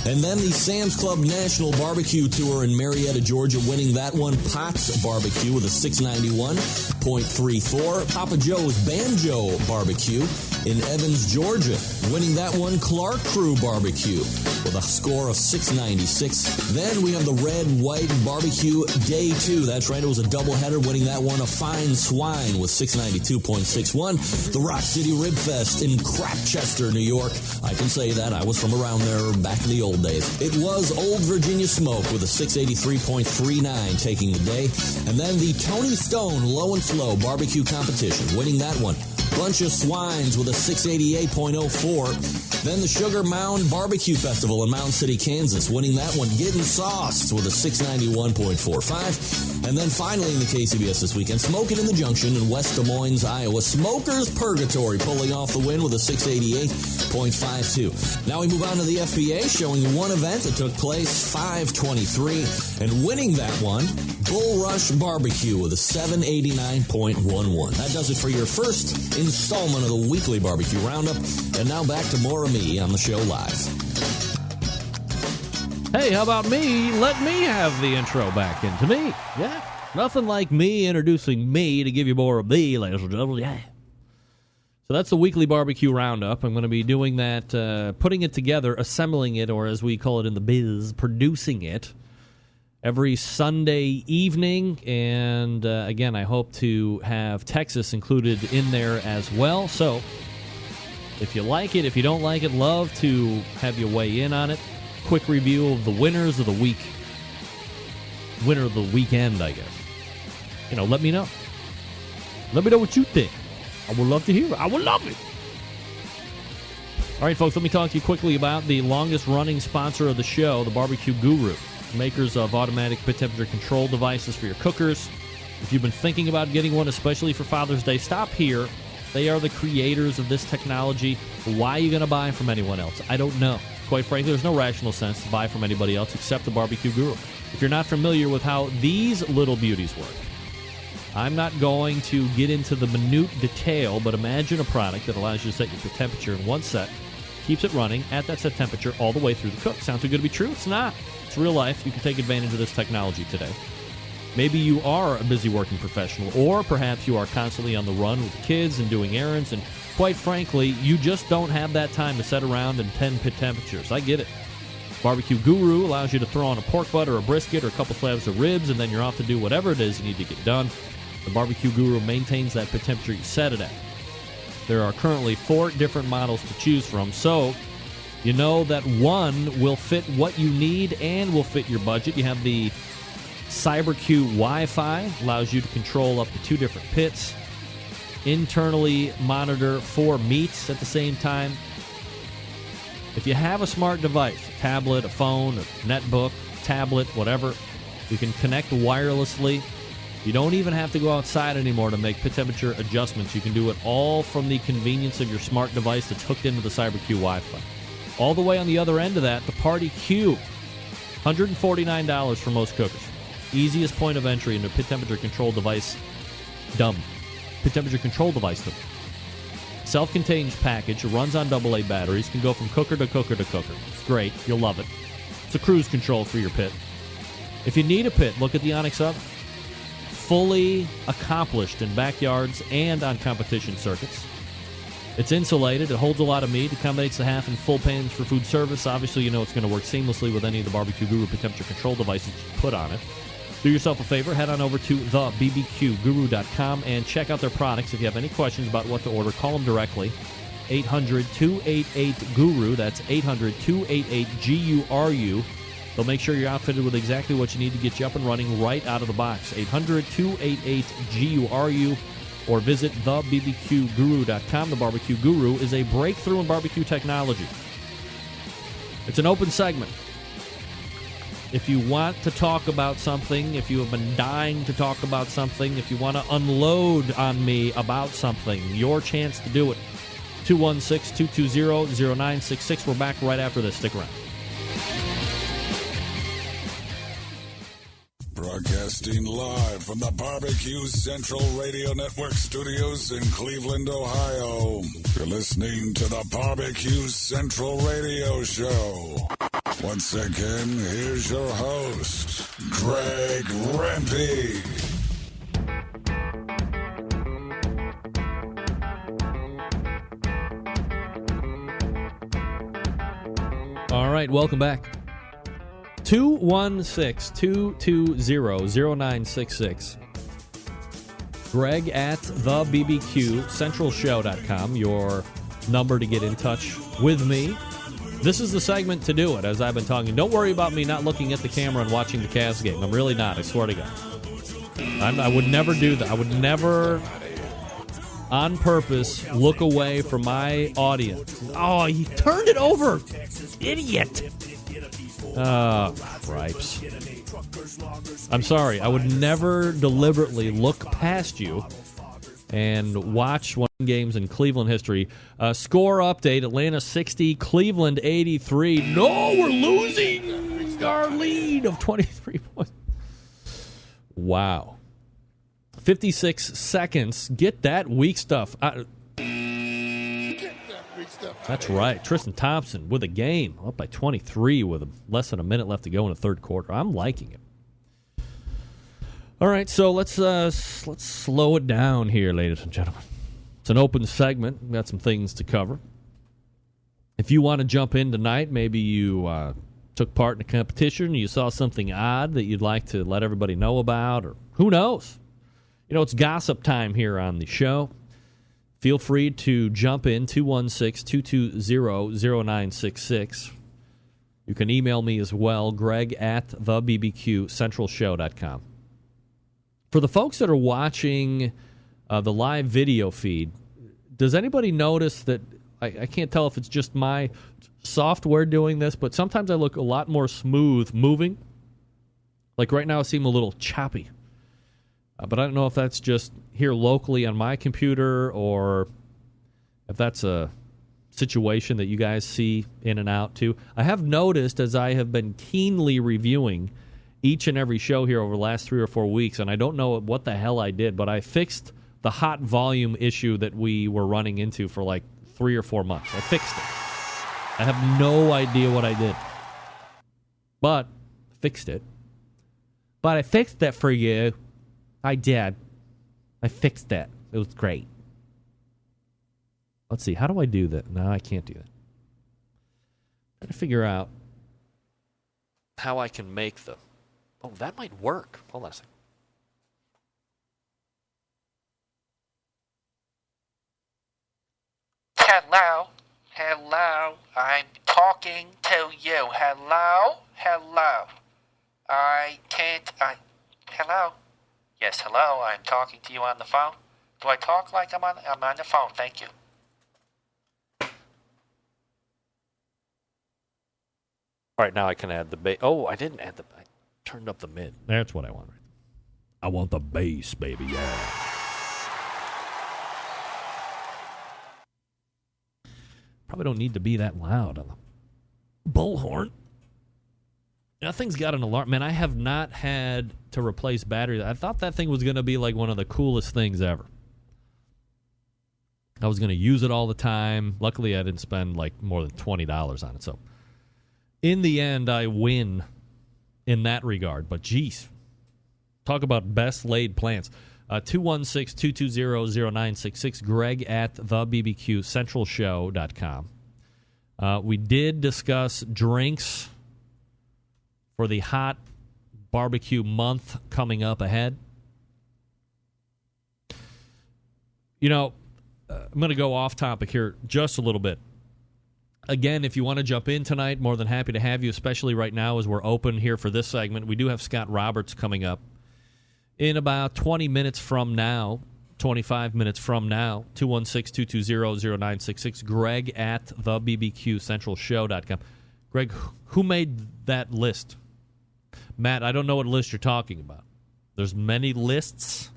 And then the Sam's Club National Barbecue Tour in Marietta, Georgia, winning that one, Potts Barbecue with a 691.34. Papa Joe's Banjo Barbecue in Evans, Georgia, winning that one, Clark Crew Barbecue with a score of 696. Then we have the Red, White Barbecue Day 2. That's right, it was a doubleheader, winning that one, a Fine Swine with 692.61. The Rock City Rib Fest in Crapchester, New York. I can say that. I was from around there back in the old days. It was Old Virginia Smoke with a 683.39 taking the day. And then the Tony Stone Low and Slow Barbecue Competition, winning that one, Bunch of Swines with a 688.04. Then the Sugar Mound Barbecue Festival in Mound City, Kansas, winning that one, Getting Sauced with a 691.45. And then finally in the KCBS this weekend, Smoking in the Junction in West Des Moines, Iowa, Smokers Purgatory pulling off the win with a 688.52. Now we move on to the FBA, showing one event that took place 5/23, and winning that one, Bull Rush Barbecue with a 789.11. That does it for your first installment of the weekly barbecue roundup. And now back to more of me on the show live. Hey, how about me? Let me have the intro back into me. Yeah, nothing like me introducing me to give you more of me, ladies and gentlemen. Yeah. So that's the weekly barbecue roundup. I'm going to be doing that, putting it together, assembling it, or as we call it in the biz, producing it, every Sunday evening. And again, I hope to have Texas included in there as well. So if you like it, if you don't like it, love to have you weigh in on it. Quick review of the winners of the week. Winner of the weekend, I guess. You know, let me know. Let me know what you think. I would love to hear it. I would love it. All right, folks, let me talk to you quickly about the longest-running sponsor of the show, the Barbecue Guru, makers of automatic pit temperature control devices for your cookers. If you've been thinking about getting one, especially for Father's Day, stop here. They are the creators of this technology. Why are you going to buy from anyone else? I don't know. Quite frankly, there's no rational sense to buy from anybody else except the Barbecue Guru. If you're not familiar with how these little beauties work, I'm not going to get into the minute detail, but imagine a product that allows you to set your temperature in one set, keeps it running at that set temperature all the way through the cook. Sounds too good to be true? It's not. It's real life. You can take advantage of this technology today. Maybe you are a busy working professional, or perhaps you are constantly on the run with the kids and doing errands, and quite frankly, you just don't have that time to sit around and tend pit temperatures. I get it. Barbecue Guru allows you to throw on a pork butt or a brisket or a couple slabs of ribs, and then you're off to do whatever it is you need to get done. The Barbecue Guru maintains that pit temperature you set it at. There are currently 4 different models to choose from, so you know that one will fit what you need and will fit your budget. You have the CyberQ Wi-Fi, allows you to control up to 2 different pits, internally monitor 4 meats at the same time, If you have a smart device, a tablet, a phone, a netbook, tablet, whatever, you can connect wirelessly. You don't even have to go outside anymore to make pit temperature adjustments. You can do it all from the convenience of your smart device that's hooked into the CyberQ Wi-Fi. All the way on the other end of that, the Party Q, $149 for most cookers. Easiest point of entry into pit temperature control device. Pit temperature control device. Self-contained package, runs on AA batteries, can go from cooker to cooker to cooker. It's great. You'll love it. It's a cruise control for your pit. If you need a pit, look at the Onyx Oven. Fully accomplished in backyards and on competition circuits. It's insulated. It holds a lot of meat. Accommodates the half and full pans for food service. Obviously, you know it's going to work seamlessly with any of the Barbecue Guru pit temperature control devices you put on it. Do yourself a favor. Head on over to thebbqguru.com and check out their products. If you have any questions about what to order, call them directly. 800-288-GURU. That's 800-288-GURU. They'll make sure you're outfitted with exactly what you need to get you up and running right out of the box. 800-288-GURU. Or visit thebbqguru.com. The Barbecue Guru is a breakthrough in barbecue technology. It's an open segment. If you want to talk about something, if you have been dying to talk about something, if you want to unload on me about something, your chance to do it. 216-220-0966. We're back right after this. Stick around. Broadcasting live from the Barbecue Central Radio Network studios in Cleveland, Ohio. You're listening to the Barbecue Central Radio Show. Once again, here's your host, Greg Rempe. All right, welcome back. 216-220-0966. Greg at thebbqcentralshow.com, your number to get in touch with me. This is the segment to do it, as I've been talking. Don't worry about me not looking at the camera and watching the Cavs game. I'm really not, I swear to God. I would never do that. I would never, on purpose, look away from my audience. Oh, he turned it over! Idiot! Cripes. I'm sorry. I would never deliberately look past you and watch one of the games in Cleveland history. Score update, Atlanta 60, Cleveland 83. No, we're losing our lead of 23 points. Wow. 56 seconds. Get that weak stuff. That's right. Tristan Thompson with a game. Up by 23 with less than a minute left to go in the third quarter. I'm liking it. All right, so let's slow it down here, ladies and gentlemen. It's an open segment. We've got some things to cover. If you want to jump in tonight, maybe you took part in a competition, you saw something odd that you'd like to let everybody know about, or who knows? You know, it's gossip time here on the show. Feel free to jump in, 216-220-0966. You can email me as well, Greg at thebbqcentralshow.com. For the folks that are watching the live video feed, does anybody notice that, I can't tell if it's just my software doing this, but sometimes I look a lot more smooth moving. Like right now I seem a little choppy. But I don't know if that's just here locally on my computer or if that's a situation that you guys see in and out too. I have noticed as I have been keenly reviewing each and every show here over the last 3 or 4 weeks, and I don't know what the hell I did, but I fixed the hot volume issue that we were running into for like 3 or 4 months. I fixed it. I have no idea what I did. But fixed it. But I fixed that for you. I did. I fixed that. It was great. Let's see. How do I do that? No, I can't do that. I'm trying to figure out how I can make the... Oh, that might work. Hold on a second. Hello? Hello? I'm talking to you. Hello? Hello? I can't... Hello? Yes, hello, I'm talking to you on the phone. Do I talk like I'm on the phone? Thank you. All right, now I can add the bass. Oh, I didn't add I turned up the mid. That's what I want. I want the bass, baby. Yeah. Probably don't need to be that loud on the bullhorn. That thing's got an alarm. Man, I have not had to replace batteries. I thought that thing was going to be like one of the coolest things ever. I was going to use it all the time. Luckily, I didn't spend like more than $20 on it. So, in the end, I win in that regard. But, geez, talk about best laid plans. 216-220-0966, Greg at thebbqcentralshow.com. We did discuss drinks for the hot barbecue month coming up ahead. You know, I'm going to go off topic here just a little bit. Again, if you want to jump in tonight, more than happy to have you, especially right now as we're open here for this segment. We do have Scott Roberts coming up in about 20 minutes from now, 25 minutes from now, 216-220-0966, Greg at thebbqcentralshow.com. Greg, who made that list? Matt, I don't know what list you're talking about. There's many lists.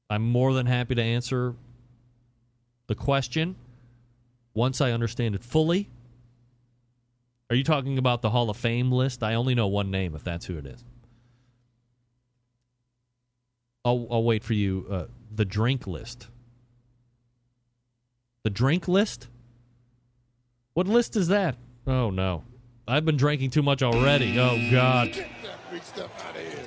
I'm more than happy to answer the question once I understand it fully. Are you talking about the Hall of Fame list? I only know one name, if that's who it is. I'll wait for you. The drink list. The drink list? What list is that? Oh, no. I've been drinking too much already. Oh, God. Get that freak stuff out of here.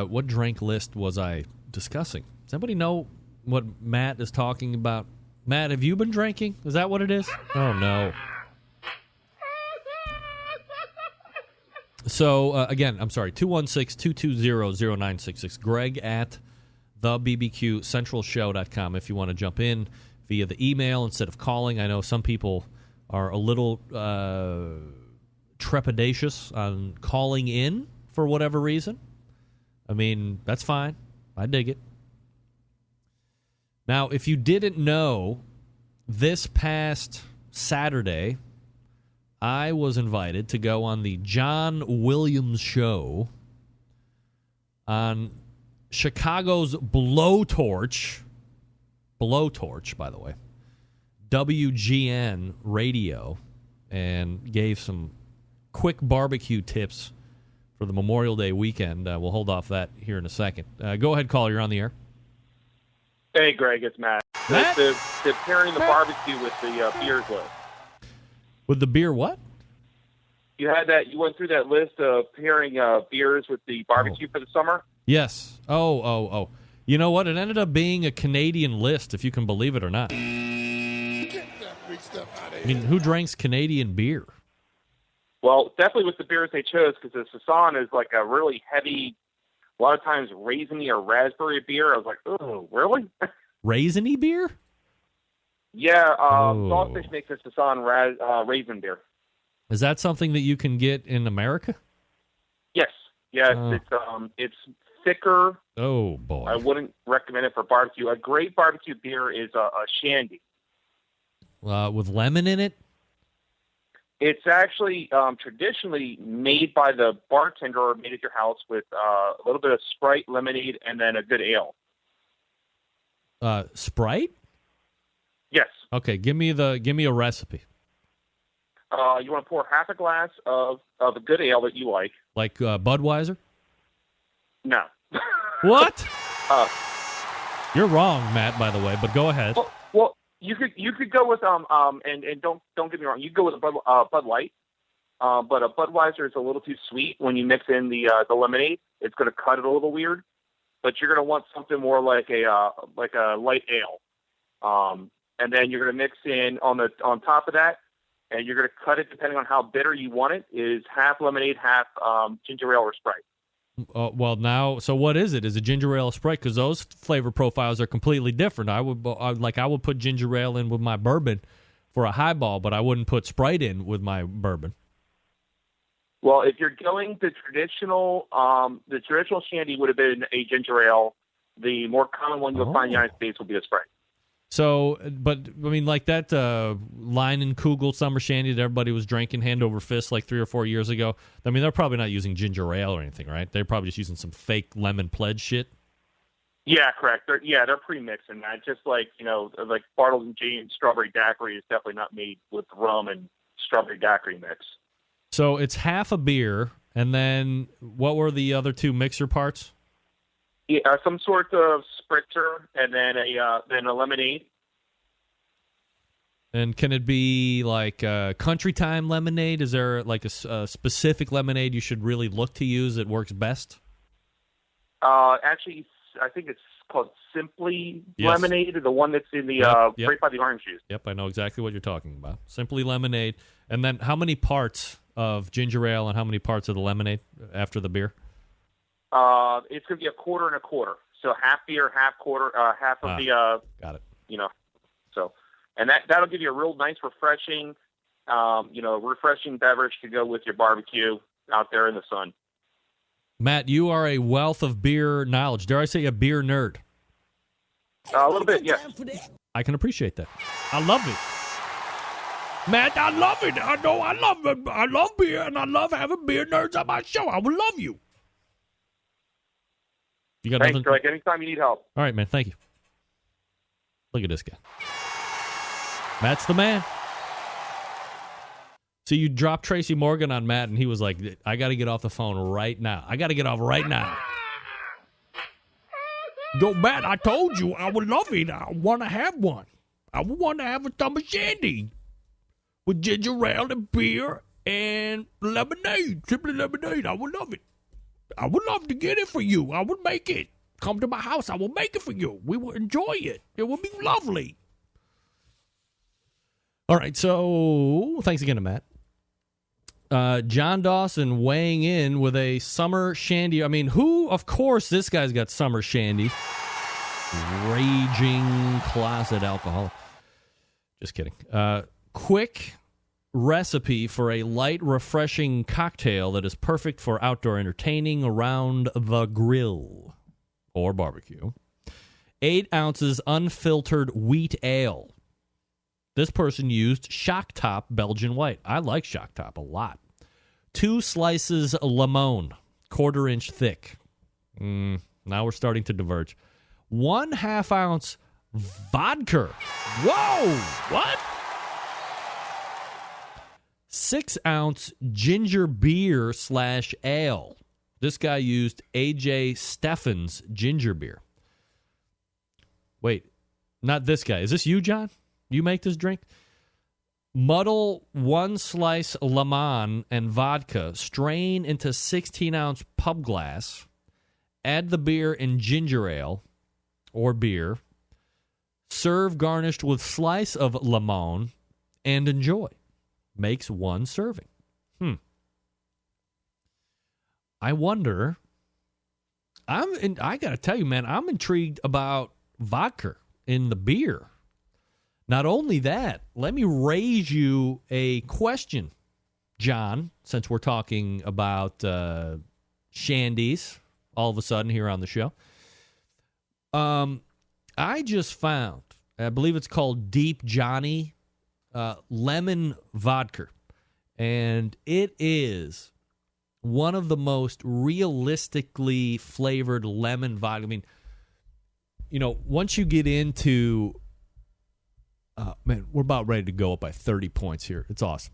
What drink list was I discussing? Does anybody know what Matt is talking about? Matt, have you been drinking? Is that what it is? Oh, no. So, again, I'm sorry, 216-220-0966. Greg at thebbqcentralshow.com if you want to jump in via the email instead of calling. I know some people are a little trepidatious on calling in for whatever reason. I mean, that's fine. I dig it. Now, if you didn't know, this past Saturday, I was invited to go on the John Williams Show on Chicago's Blowtorch, by the way, WGN Radio, and gave some quick barbecue tips for the Memorial Day weekend. We'll hold off that here in a second. Go ahead, caller. You're on the air. Hey, Greg, it's Matt. Matt? The pairing the barbecue with the beers list. With the beer what? You had that. You went through that list of pairing beers with the barbecue for the summer. Yes. Oh. You know what? It ended up being a Canadian list, if you can believe it or not. Get that freak stuff out of here. I mean, who drinks Canadian beer? Well, definitely with the beers they chose, because the Saison is like a really heavy, a lot of times raisiny or raspberry beer. I was like, oh, really? Raisiny beer? Yeah, Saltfish makes a Saison raisin beer. Is that something that you can get in America? Yes. It's thicker. Oh, boy. I wouldn't recommend it for barbecue. A great barbecue beer is a Shandy. With lemon in it? It's actually traditionally made by the bartender or made at your house with a little bit of Sprite, lemonade, and then a good ale. Sprite? Yes. Okay, give me a recipe. You want to pour half a glass of a good ale that you like. Like Budweiser? No. What? You're wrong, Matt, by the way, but go ahead. Well, you could go with and don't get me wrong, you could go with a Bud Light. But a Budweiser is a little too sweet when you mix in the lemonade. It's going to cut it a little weird. But you're going to want something more like a light ale. And then you're going to mix in on top of that, and you're going to cut it depending on how bitter you want it. Is half lemonade, half ginger ale or Sprite. Well, now, so what is it? Is it ginger ale or Sprite? Because those flavor profiles are completely different. I would put ginger ale in with my bourbon for a highball, but I wouldn't put Sprite in with my bourbon. Well, if you're going the traditional Shandy would have been a ginger ale. The more common one you'll find in the United States will be a Sprite. So, but I mean, like that Leinenkugel Summer Shandy that everybody was drinking hand over fist like 3 or 4 years ago. I mean, they're probably not using ginger ale or anything, right? They're probably just using some fake lemon pledge shit. Yeah, correct. They're pre-mixing that. Just like, like Bartles and James Strawberry Daiquiri is definitely not made with rum and strawberry daiquiri mix. So it's half a beer, and then what were the other 2 mixer parts? Yeah, some sort of spritzer, and then a lemonade. And can it be like Country Time lemonade? Is there like a specific lemonade you should really look to use that works best? Actually, I think it's called Simply Lemonade, the one that's in the right by the orange juice. Yep, I know exactly what you're talking about. Simply Lemonade. And then how many parts of ginger ale and how many parts of the lemonade after the beer? It's going to be a quarter and a quarter. So half beer, half quarter, half of the. Got it. So, and that'll give you a real nice, refreshing, refreshing beverage to go with your barbecue out there in the sun. Matt, you are a wealth of beer knowledge. Dare I say a beer nerd? A little bit, yeah. I can appreciate that. I love it. Matt, I love it. I know I love it. I love beer, and I love having beer nerds on my show. I would love you. You got Thanks, nothing? Greg. Anytime you need help. All right, man. Thank you. Look at this guy. Matt's the man. So you dropped Tracy Morgan on Matt, and he was like, I got to get off the phone right now. I got to get off right now. Go, Matt, I told you I would love it. I want to have one. I would want to have a summer shandy with ginger ale and beer and lemonade, simply lemonade. I would love it. I would love to get it for you. I would make it. Come to my house. I will make it for you. We will enjoy it. It will be lovely. All right, so thanks again to Matt. John Dawson weighing in with a summer shandy. I mean, of course, this guy's got summer shandy. Raging closet alcoholic. Just kidding. Quick recipe for a light, refreshing cocktail that is perfect for outdoor entertaining around the grill or barbecue. 8 ounces unfiltered wheat ale. This person used Shock Top Belgian White. I like Shock Top a lot. 2 slices limon, 1/4 inch thick. Now we're starting to diverge. 1/2 ounce vodka. Whoa! What? 6 ounce ginger beer / ale. This guy used AJ Steffen's ginger beer. Wait, not this guy. Is this you, John? You make this drink? Muddle 1 slice lemon and vodka. Strain into 16-ounce pub glass. Add the beer and ginger ale or beer. Serve garnished with slice of lemon and enjoy. Makes 1 serving. I wonder. I got to tell you, man, I'm intrigued about vodka in the beer. Not only that, let me raise you a question, John, since we're talking about shandies all of a sudden here on the show. I just found, I believe it's called Deep Johnny lemon vodka, and it is one of the most realistically flavored lemon vodka. I mean, once you get into man, we're about ready to go up by 30 points here. It's awesome.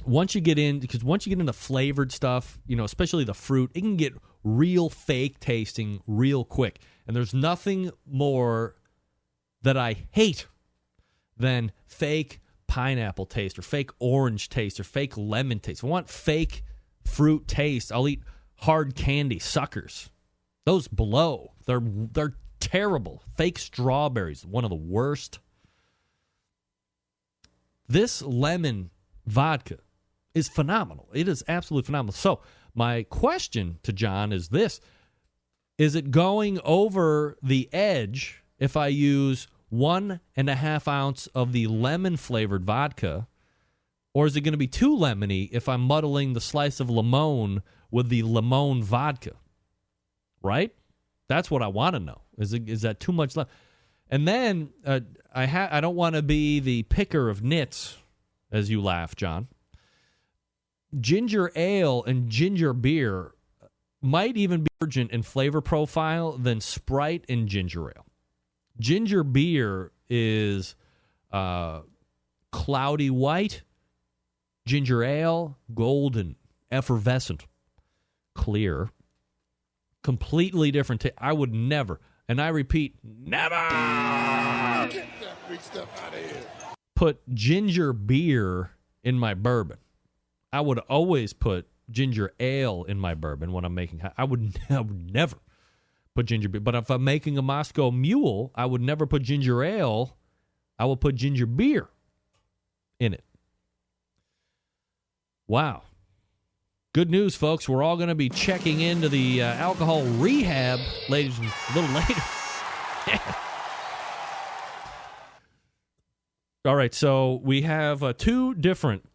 Once you get into flavored stuff, especially the fruit, it can get real fake tasting real quick. And there's nothing more that I hate than fake pineapple taste or fake orange taste or fake lemon taste. If I want fake fruit taste, I'll eat hard candy suckers. Those blow. They're terrible. Fake strawberries, one of the worst. This lemon vodka is phenomenal. It is absolutely phenomenal. So my question to John is this. Is it going over the edge if I use 1.5 ounce of the lemon-flavored vodka, or is it going to be too lemony if I'm muddling the slice of lemon with the lemon vodka? Right? That's what I want to know. Is that too much? And then I don't want to be the picker of nits, as you laugh, John. Ginger ale and ginger beer might even be divergent in flavor profile than Sprite and ginger ale. Ginger beer is cloudy white. Ginger ale, golden, effervescent, clear. Completely different. I would never, and I repeat, never Get that big stuff out of here. put ginger beer in my bourbon. I would always put ginger ale in my bourbon when I'm making. I would never put ginger beer. But if I'm making a Moscow Mule, I would never put ginger ale. I will put ginger beer in it. Wow. Good news, folks. We're all going to be checking into the alcohol rehab, ladies, a little later. All right, so we have 2 different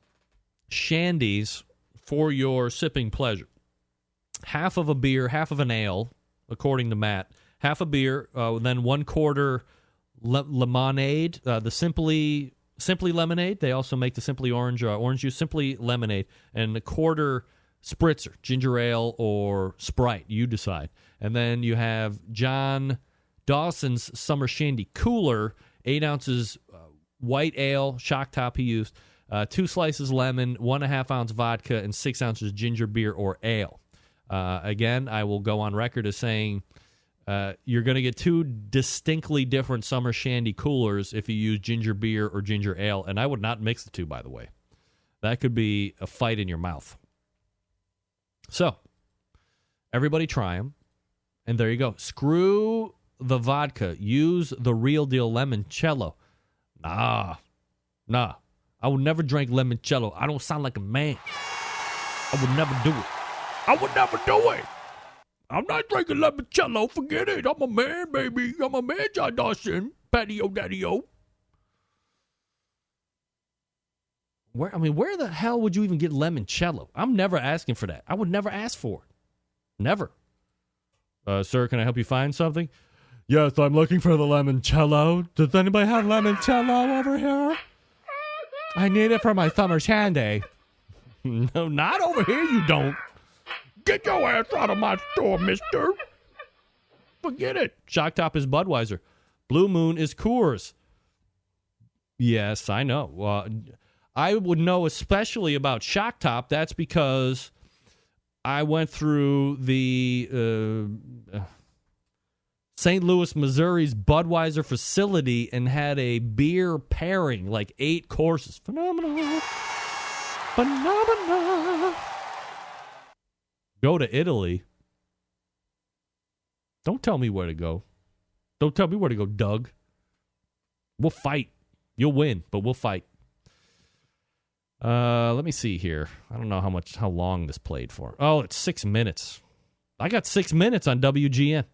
shandies for your sipping pleasure. Half of a beer, half of an ale, according to Matt. Half a beer, then 1/4 lemonade, the Simply Lemonade. They also make the Simply Orange juice, Simply Lemonade, and 1/4 spritzer, ginger ale or Sprite. You decide. And then you have John Dawson's Summer Shandy Cooler, 8 ounces white ale, shock top he used, 2 slices lemon, 1.5 ounce vodka, and 6 ounces ginger beer or ale. Again, I will go on record as saying you're going to get 2 distinctly different Summer Shandy Coolers if you use ginger beer or ginger ale, and I would not mix the 2, by the way. That could be a fight in your mouth. So, everybody try them, and there you go. Screw the vodka. Use the real deal limoncello. Nah. I would never drink limoncello. I don't sound like a man. I would never do it. I'm not drinking limoncello. Forget it. I'm a man, baby. I'm a man, John Dawson. Patio daddy-o. Where the hell would you even get limoncello? I'm never asking for that. I would never ask for it. Never. Sir, can I help you find something? Yes, I'm looking for the limoncello. Does anybody have limoncello over here? I need it for my summer shandy. No, not over here, you don't. Get your ass out of my store, mister. Forget it. Shock Top is Budweiser. Blue Moon is Coors. Yes, I know. I would know especially about Shock Top. That's because I went through the St. Louis, Missouri's Budweiser facility and had a beer pairing, like 8 courses. Phenomenal. Go to Italy. Don't tell me where to go. Don't tell me where to go, Doug. We'll fight. You'll win, but we'll fight. Let me see here. I don't know how long this played for. Oh, it's 6 minutes. I got 6 minutes on WGN.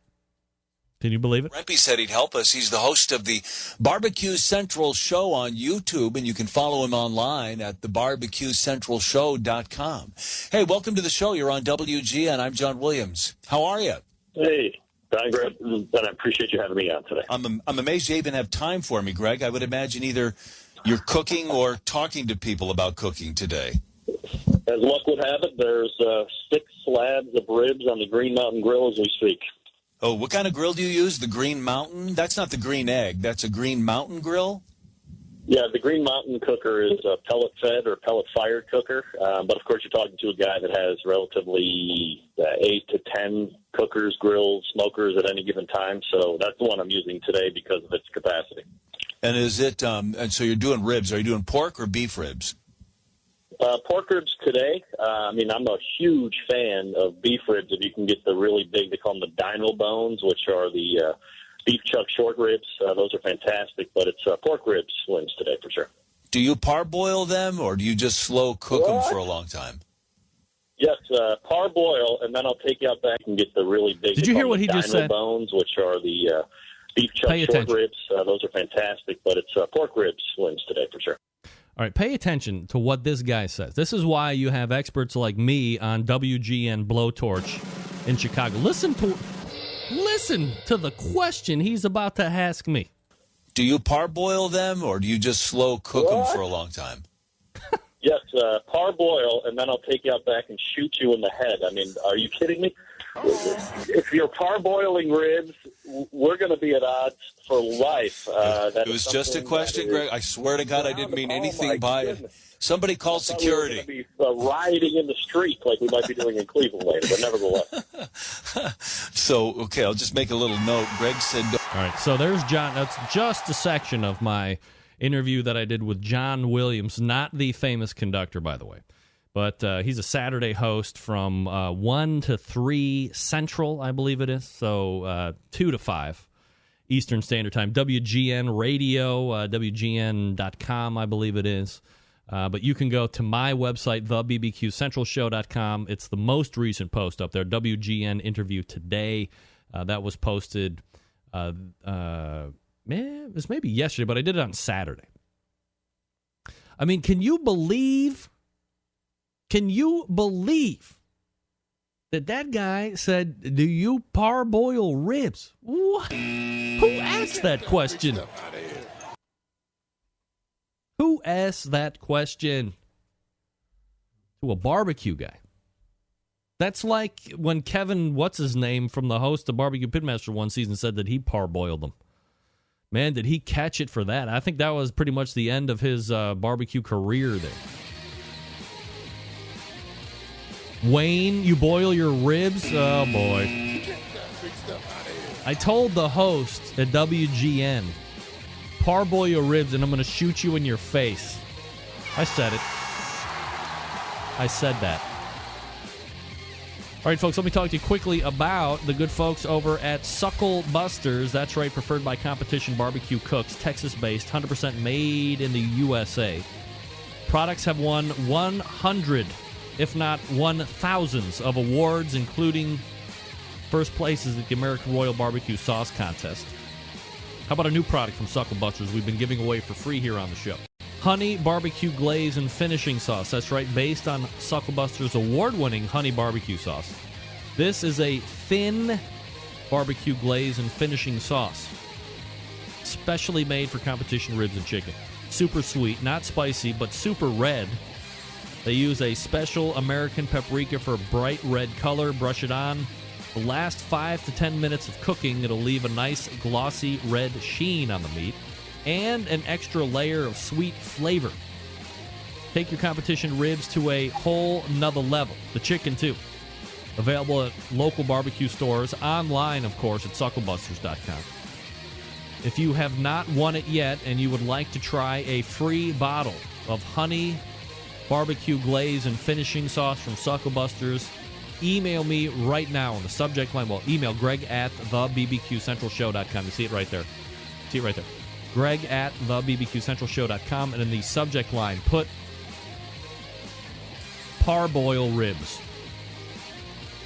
Can you believe it? Rempe said he'd help us. He's the host of the Barbecue Central Show on YouTube, and you can follow him online at thebarbecuecentralshow.com. Hey, welcome to the show. You're on WGN. I'm John Williams. How are you? Hey, Greg, and I appreciate you having me on today. I'm amazed you even have time for me, Greg. I would imagine either you're cooking or talking to people about cooking today. As luck would have it, there's 6 slabs of ribs on the Green Mountain Grill as we speak. Oh, what kind of grill do you use? The Green Mountain? That's not the Green Egg. That's a Green Mountain grill? Yeah, the Green Mountain cooker is a pellet-fed or pellet-fired cooker. But, of course, you're talking to a guy that has relatively 8 to 10 cookers, grills, smokers at any given time. So that's the one I'm using today because of its capacity. And is it, and so you're doing ribs. Are you doing pork or beef ribs? Pork ribs today. I'm a huge fan of beef ribs. If you can get the really big, they call them the dino bones, which are the beef chuck short ribs. Those are fantastic, but it's pork ribs wins today for sure. Do you parboil them, or do you just slow cook them for a long time? Yes, parboil, and then I'll take out back and get the really big. Did you hear what he just said? Bones, which are the beef chuck short ribs. Those are fantastic, but it's pork ribs wins today for sure. All right, pay attention to what this guy says. This is why you have experts like me on WGN Blowtorch in Chicago. Listen to the question he's about to ask me. Do you parboil them, or do you just slow cook them for a long time? Yes, parboil, and then I'll take you out back and shoot you in the head. I mean, are you kidding me? If you're parboiling ribs, we're going to be at odds for life. It was just a question, Greg. I swear to God, I didn't mean anything by it. Somebody called security. We're going to be rioting in the street like we might be doing in Cleveland later, but nevertheless. So, okay, I'll just make a little note. Greg said... All right, so there's John. That's just a section of my interview that I did with John Williams, not the famous conductor, by the way. But he's a Saturday host from 1 to 3 Central, I believe it is. So 2 to 5 Eastern Standard Time. WGN Radio, WGN.com, I believe it is. But you can go to my website, thebbqcentralshow.com. It's the most recent post up there, WGN interview today. That was posted, it was maybe yesterday, but I did it on Saturday. I mean, can you believe that guy said, do you parboil ribs? What? Who asked that question? Who asked that question to a barbecue guy? That's like when Kevin, what's-his-name, from the host of Barbecue Pitmaster one season said that he parboiled them. Man, did he catch it for that. I think that was pretty much the end of his barbecue career there. Wayne, you boil your ribs? Oh, boy. I told the host at WGN, parboil your ribs and I'm going to shoot you in your face. I said it. I said that. All right, folks, let me talk to you quickly about the good folks over at Suckle Busters. That's right, preferred by competition barbecue cooks, Texas-based, 100% made in the USA. Products have won 100, if not 1,000s of awards, including first places at the American Royal Barbecue Sauce Contest. How about a new product from Suckle Busters we've been giving away for free here on the show? Honey Barbecue Glaze and Finishing Sauce. That's right, based on Suckle Busters' award-winning honey barbecue sauce. This is a thin barbecue glaze and finishing sauce, specially made for competition ribs and chicken. Super sweet, not spicy, but super red. They use a special American paprika for bright red color. Brush it on. The last 5 to 10 minutes of cooking, it'll leave a nice glossy red sheen on the meat and an extra layer of sweet flavor. Take your competition ribs to a whole nother level. The chicken, too. Available at local barbecue stores, online, of course, at sucklebusters.com. If you have not won it yet and you would like to try a free bottle of honey barbecue glaze and finishing sauce from Suckle Busters, email me right now on the subject line. Well, email Greg at thebbqcentralshow.com. You see it right there. See it right there. Greg at thebbqcentralshow.com, and in the subject line, put parboil ribs.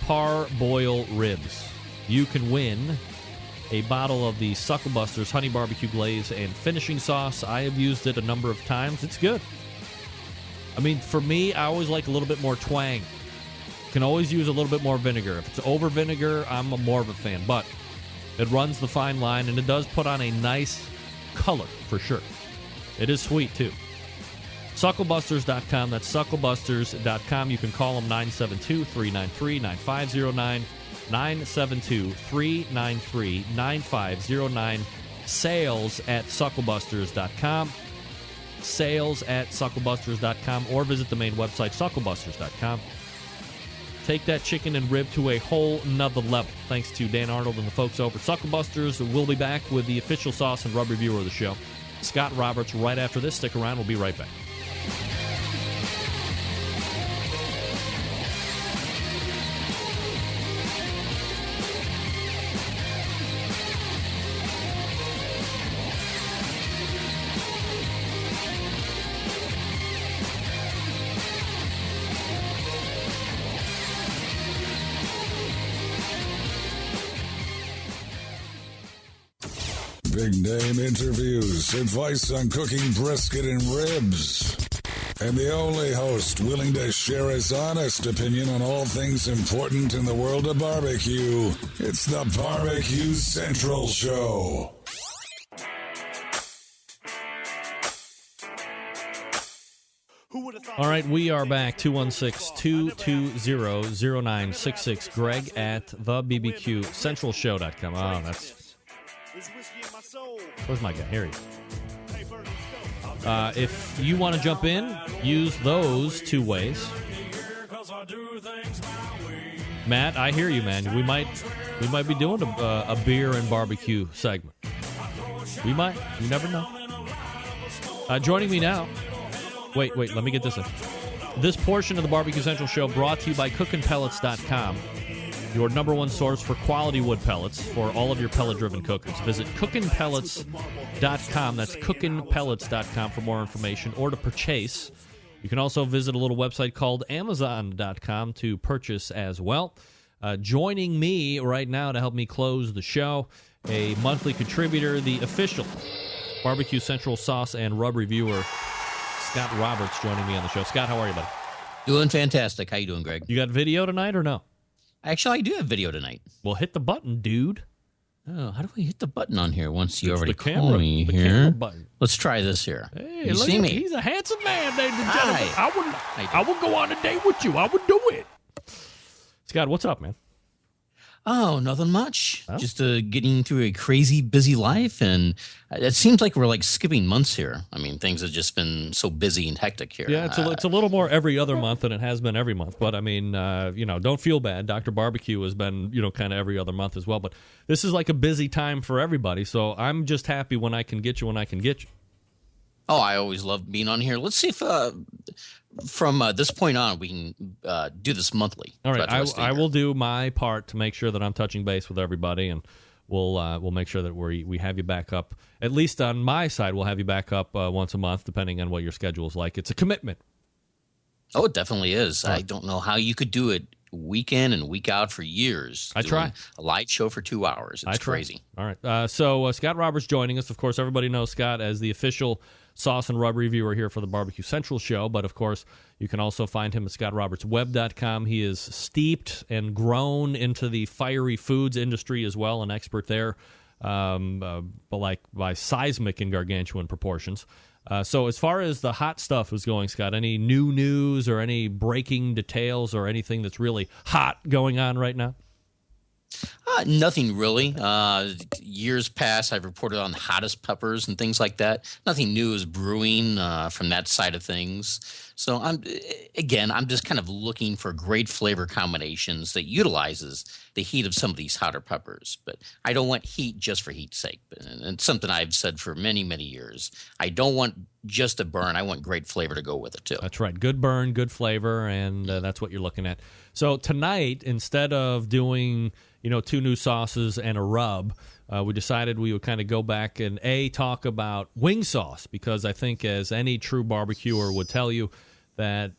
Parboil ribs. You can win a bottle of the Suckle Busters honey barbecue glaze and finishing sauce. I have used it a number of times. It's good. I mean, for me, I always like a little bit more twang. Can always use a little bit more vinegar. If it's over vinegar, I'm more of a fan. But it runs the fine line, and it does put on a nice color for sure. It is sweet, too. Sucklebusters.com. That's sucklebusters.com. You can call them 972-393-9509. 972-393-9509. Sales at sucklebusters.com. Sales at sucklebusters.com, or visit the main website, sucklebusters.com. Take that chicken and rib to a whole nother level. Thanks to Dan Arnold and the folks over at Suckle Busters. We'll be back with the official sauce and rub reviewer of the show, Scott Roberts, right after this. Stick around. We'll be right back. Big name interviews, advice on cooking brisket and ribs, and the only host willing to share his honest opinion on all things important in the world of barbecue. It's the Barbecue Central Show. All right, we are back. 216-220-0966. Greg at thebbqcentralshow.com. Oh, that's... Where's my guy? Here he is. If you want to jump in, use those two ways. Matt, I hear you, man. We might be doing a beer and barbecue segment. We might. You never know. Joining me now. Wait, let me get this in. This portion of the Barbecue Central Show brought to you by cookinpellets.com, your number one source for quality wood pellets for all of your pellet-driven cookers. Visit cookinpellets.com. That's cookinpellets.com for more information or to purchase. You can also visit a little website called amazon.com to purchase as well. Joining me right now to help me close the show, a monthly contributor, the official Barbecue Central sauce and rub reviewer, Scott Roberts, joining me on the show. Scott, how are you, buddy? Doing fantastic. How you doing, Greg? You got video tonight or no? Actually, I do have video tonight. Well, hit the button, dude. Oh, how do we hit the button on here once you It's already the camera, call me the here? camera button. Let's try this here. Hey, you look see at me? He's a handsome man, ladies and gentlemen. Hi. I would go on a date with you. I would do it. Scott, what's up, man? Oh, nothing much. Just getting through a crazy busy life, and it seems like we're like skipping months here. I mean, things have just been so busy and hectic here. Yeah, it's a little more every other month than it has been every month. But I mean, don't feel bad. Dr. Barbecue has been, kind of every other month as well. But this is like a busy time for everybody. So I'm just happy when I can get you. Oh, I always love being on here. Let's see if from this point on we can do this monthly. All right, I will do my part to make sure that I'm touching base with everybody, and we'll make sure that we have you back up. At least on my side, we'll have you back up once a month, depending on what your schedule is like. It's a commitment. Oh, it definitely is. I don't know how you could do it week in and week out for years. I try. A live show for 2 hours. It's crazy. All right. So Scott Roberts joining us. Of course, everybody knows Scott as the official sauce and rub reviewer here for the Barbecue Central show. But, of course, you can also find him at scottrobertsweb.com. He is steeped and grown into the fiery foods industry as well, an expert there, but like by seismic and gargantuan proportions. So as far as the hot stuff is going, Scott, any new news or any breaking details or anything that's really hot going on right now? Nothing really. Years past, I've reported on hottest peppers and things like that. Nothing new is brewing from that side of things. So I'm just kind of looking for great flavor combinations that utilizes the heat of some of these hotter peppers. But I don't want heat just for heat's sake. And it's something I've said for many, many years. I don't want just a burn. I want great flavor to go with it too. That's right. Good burn, good flavor, and that's what you're looking at. So tonight, instead of doing 2 new sauces and a rub, we decided we would kind of go back and talk about wing sauce, because I think, as any true barbecuer would tell you, that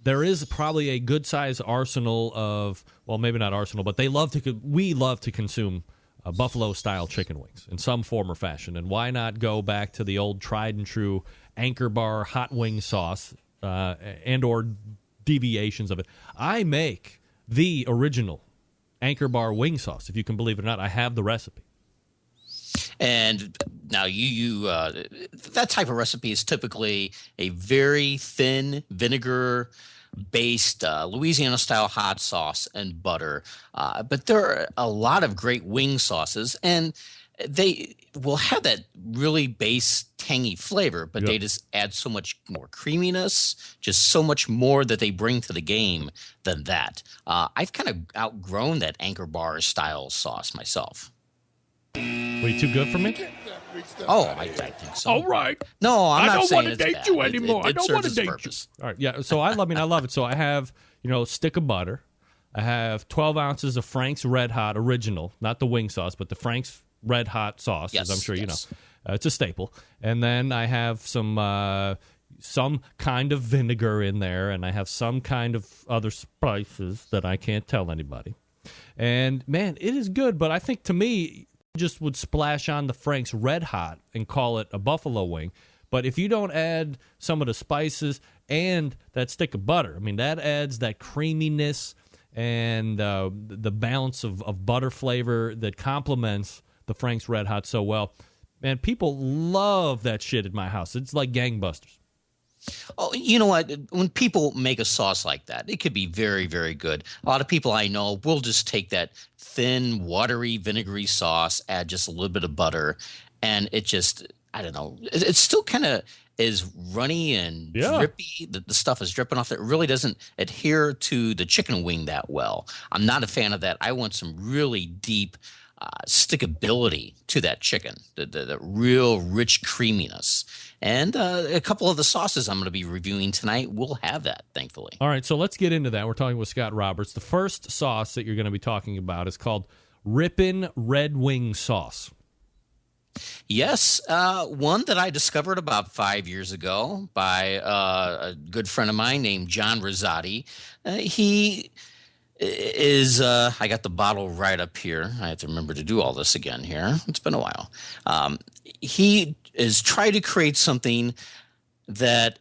there is probably a good size arsenal of, well, maybe not arsenal, but we love to consume buffalo style chicken wings in some form or fashion. And why not go back to the old tried and true Anchor Bar hot wing sauce and or deviations of it? I make the original Anchor Bar wing sauce, if you can believe it or not. I have the recipe. And now you that type of recipe is typically a very thin vinegar-based Louisiana-style hot sauce and butter. But there are a lot of great wing sauces, and they will have that really base tangy flavor, but they just add so much more creaminess, just so much more that they bring to the game than that. I've kind of outgrown that Anchor Bar style sauce myself. Were you too good for me? Oh, I think so. All right. No, I'm not saying I don't want to it's date bad. you anymore. I don't want to date purpose. you. All right, yeah. So I love it. So I have, a stick of butter. I have 12 ounces of Frank's Red Hot original, not the wing sauce, but the Frank's Red Hot sauce, as I'm sure you know. It's a staple. And then I have some kind of vinegar in there, and I have some kind of other spices that I can't tell anybody. And, man, it is good, but I think, to me, just would splash on the Frank's Red Hot and call it a buffalo wing. But if you don't add some of the spices and that stick of butter, I mean, that adds that creaminess and the balance of butter flavor that complements the Frank's Red Hot so well. Man, people love that shit at my house. It's like gangbusters. Oh, you know what? When people make a sauce like that, it could be very, very good. A lot of people I know will just take that thin, watery, vinegary sauce, add just a little bit of butter, and it just, I don't know, it still kind of is runny and drippy. The stuff is dripping off. It really doesn't adhere to the chicken wing that well. I'm not a fan of that. I want some really deep stickability to that chicken, the real rich creaminess. And a couple of the sauces I'm going to be reviewing tonight will have that, thankfully. All right, so let's get into that. We're talking with Scott Roberts. The first sauce that you're going to be talking about is called Rippin' Red Wing Sauce. Yes, one that I discovered about 5 years ago by a good friend of mine named John Rosati. He is I got the bottle right up here. I have to remember to do all this again here. It's been a while. He is trying to create something that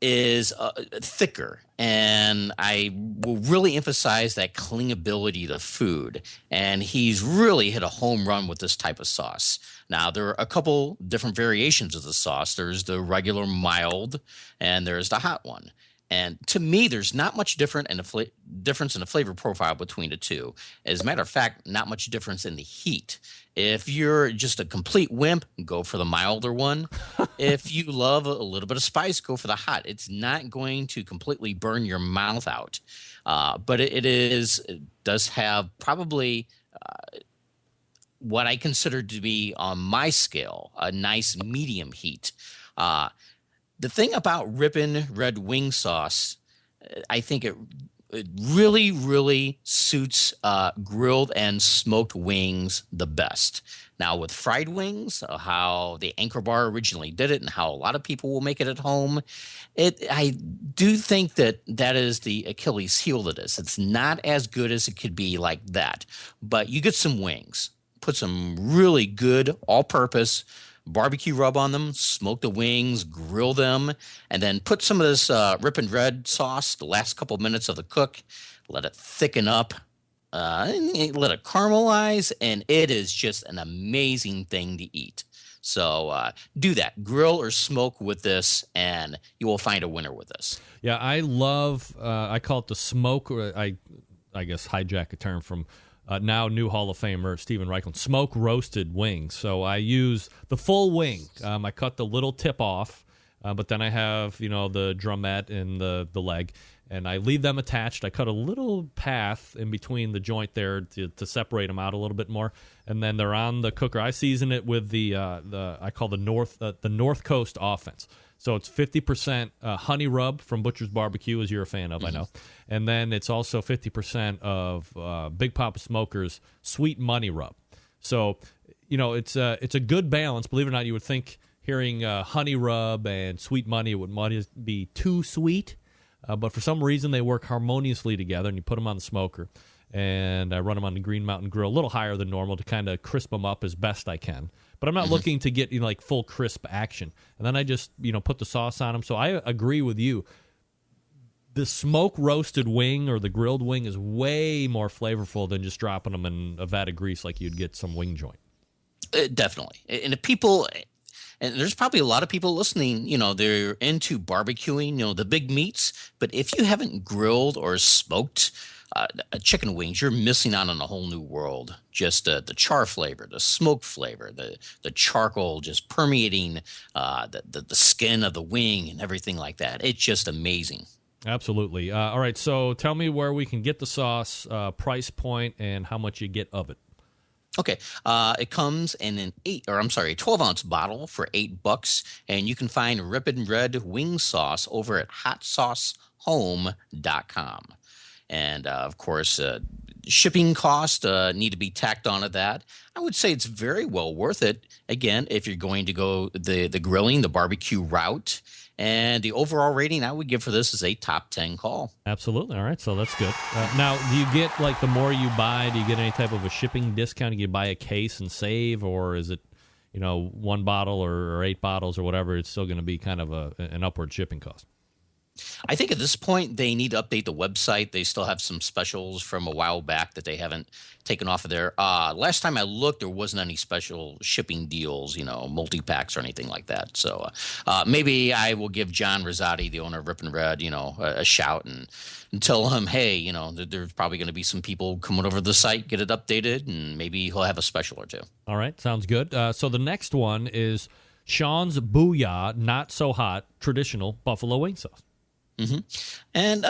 is thicker, and I will really emphasize that clingability to food. And he's really hit a home run with this type of sauce. Now, there are a couple different variations of the sauce. There's the regular mild, and there's the hot one. And to me, there's not much difference in the flavor profile between the two. As a matter of fact, not much difference in the heat. If you're just a complete wimp, go for the milder one. If you love a little bit of spice, go for the hot. It's not going to completely burn your mouth out. But it does have probably what I consider to be, on my scale, a nice medium heat. The thing about Rippin' Red Wing Sauce, I think it really, really suits grilled and smoked wings the best. Now, with fried wings, how the Anchor Bar originally did it and how a lot of people will make it at home, I do think that is the Achilles heel to this. It's not as good as it could be like that. But you get some wings, put some really good all-purpose barbecue rub on them, smoke the wings, grill them, and then put some of this Rippin' Red sauce the last couple of minutes of the cook, let it thicken up, and let it caramelize, and it is just an amazing thing to eat. So do that. Grill or smoke with this, and you will find a winner with this. Yeah, I love, I call it the smoke, I guess hijack a term from now new Hall of Famer Steven Reichlin, smoke roasted wings. So I use the full wing. I cut the little tip off, but then I have, the drumette and the leg, and I leave them attached. I cut a little path in between the joint there to separate them out a little bit more, and then they're on the cooker. I season it with the I call the North Coast Offense. So it's 50% honey rub from Butcher's Barbecue, as you're a fan of, I know. And then it's also 50% of Big Papa Smoker's Sweet Money Rub. So, it's a good balance. Believe it or not, you would think hearing honey rub and Sweet Money would be too sweet. But for some reason, they work harmoniously together, and you put them on the smoker. And I run them on the Green Mountain Grill, a little higher than normal to kind of crisp them up as best I can. But I'm not looking to get full crisp action. And then I just put the sauce on them. So I agree with you. The smoke roasted wing or the grilled wing is way more flavorful than just dropping them in a vat of grease like you'd get some wing joint. Definitely. And if people, and there's probably a lot of people listening, they're into barbecuing, the big meats. But if you haven't grilled or smoked chicken wings, you're missing out on a whole new world. Just the char flavor, the smoke flavor, the charcoal just permeating the skin of the wing and everything like that. It's just amazing. Absolutely. All right, so tell me where we can get the sauce, price point, and how much you get of it. Okay, it comes in a 12-ounce bottle for $8, and you can find Rippin' Red Wing Sauce over at hotsaucehome.com. And, of course, shipping costs need to be tacked onto that. I would say it's very well worth it, again, if you're going to go the grilling, the barbecue route. And the overall rating I would give for this is a top 10 call. Absolutely. All right, so that's good. Now, do you get, the more you buy, do you get any type of a shipping discount? Do you buy a case and save, or is it, one bottle or 8 bottles or whatever? It's still going to be kind of an upward shipping cost. I think at this point they need to update the website. They still have some specials from a while back that they haven't taken off of there. Last time I looked, there wasn't any special shipping deals, multi-packs or anything like that. So maybe I will give John Rosati, the owner of Rip and Red, a shout and tell him, hey, there's probably going to be some people coming over to the site, get it updated, and maybe he'll have a special or two. All right, sounds good. So the next one is Sean's Booyah Not So Hot Traditional Buffalo Wing Sauce. Mm-hmm. And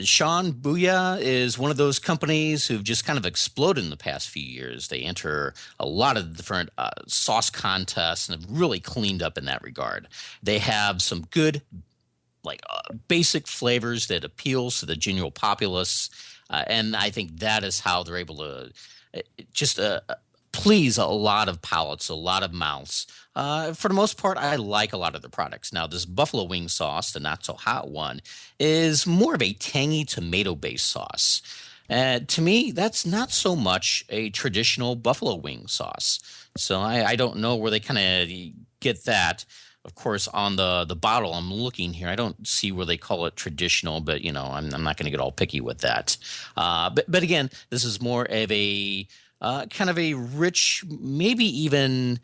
Sean Booyah is one of those companies who've just kind of exploded in the past few years. They enter a lot of different sauce contests and have really cleaned up in that regard. They have some good, basic flavors that appeals to the general populace, and I think that is how they're able to just please a lot of palates, a lot of mouths. For the most part, I like a lot of the products. Now, this buffalo wing sauce, the not so hot one, is more of a tangy tomato-based sauce. To me, that's not so much a traditional buffalo wing sauce. So I don't know where they kind of get that. Of course, on the bottle, I'm looking here. I don't see where they call it traditional, but I'm not going to get all picky with that. But again, this is more of a kind of a rich, maybe even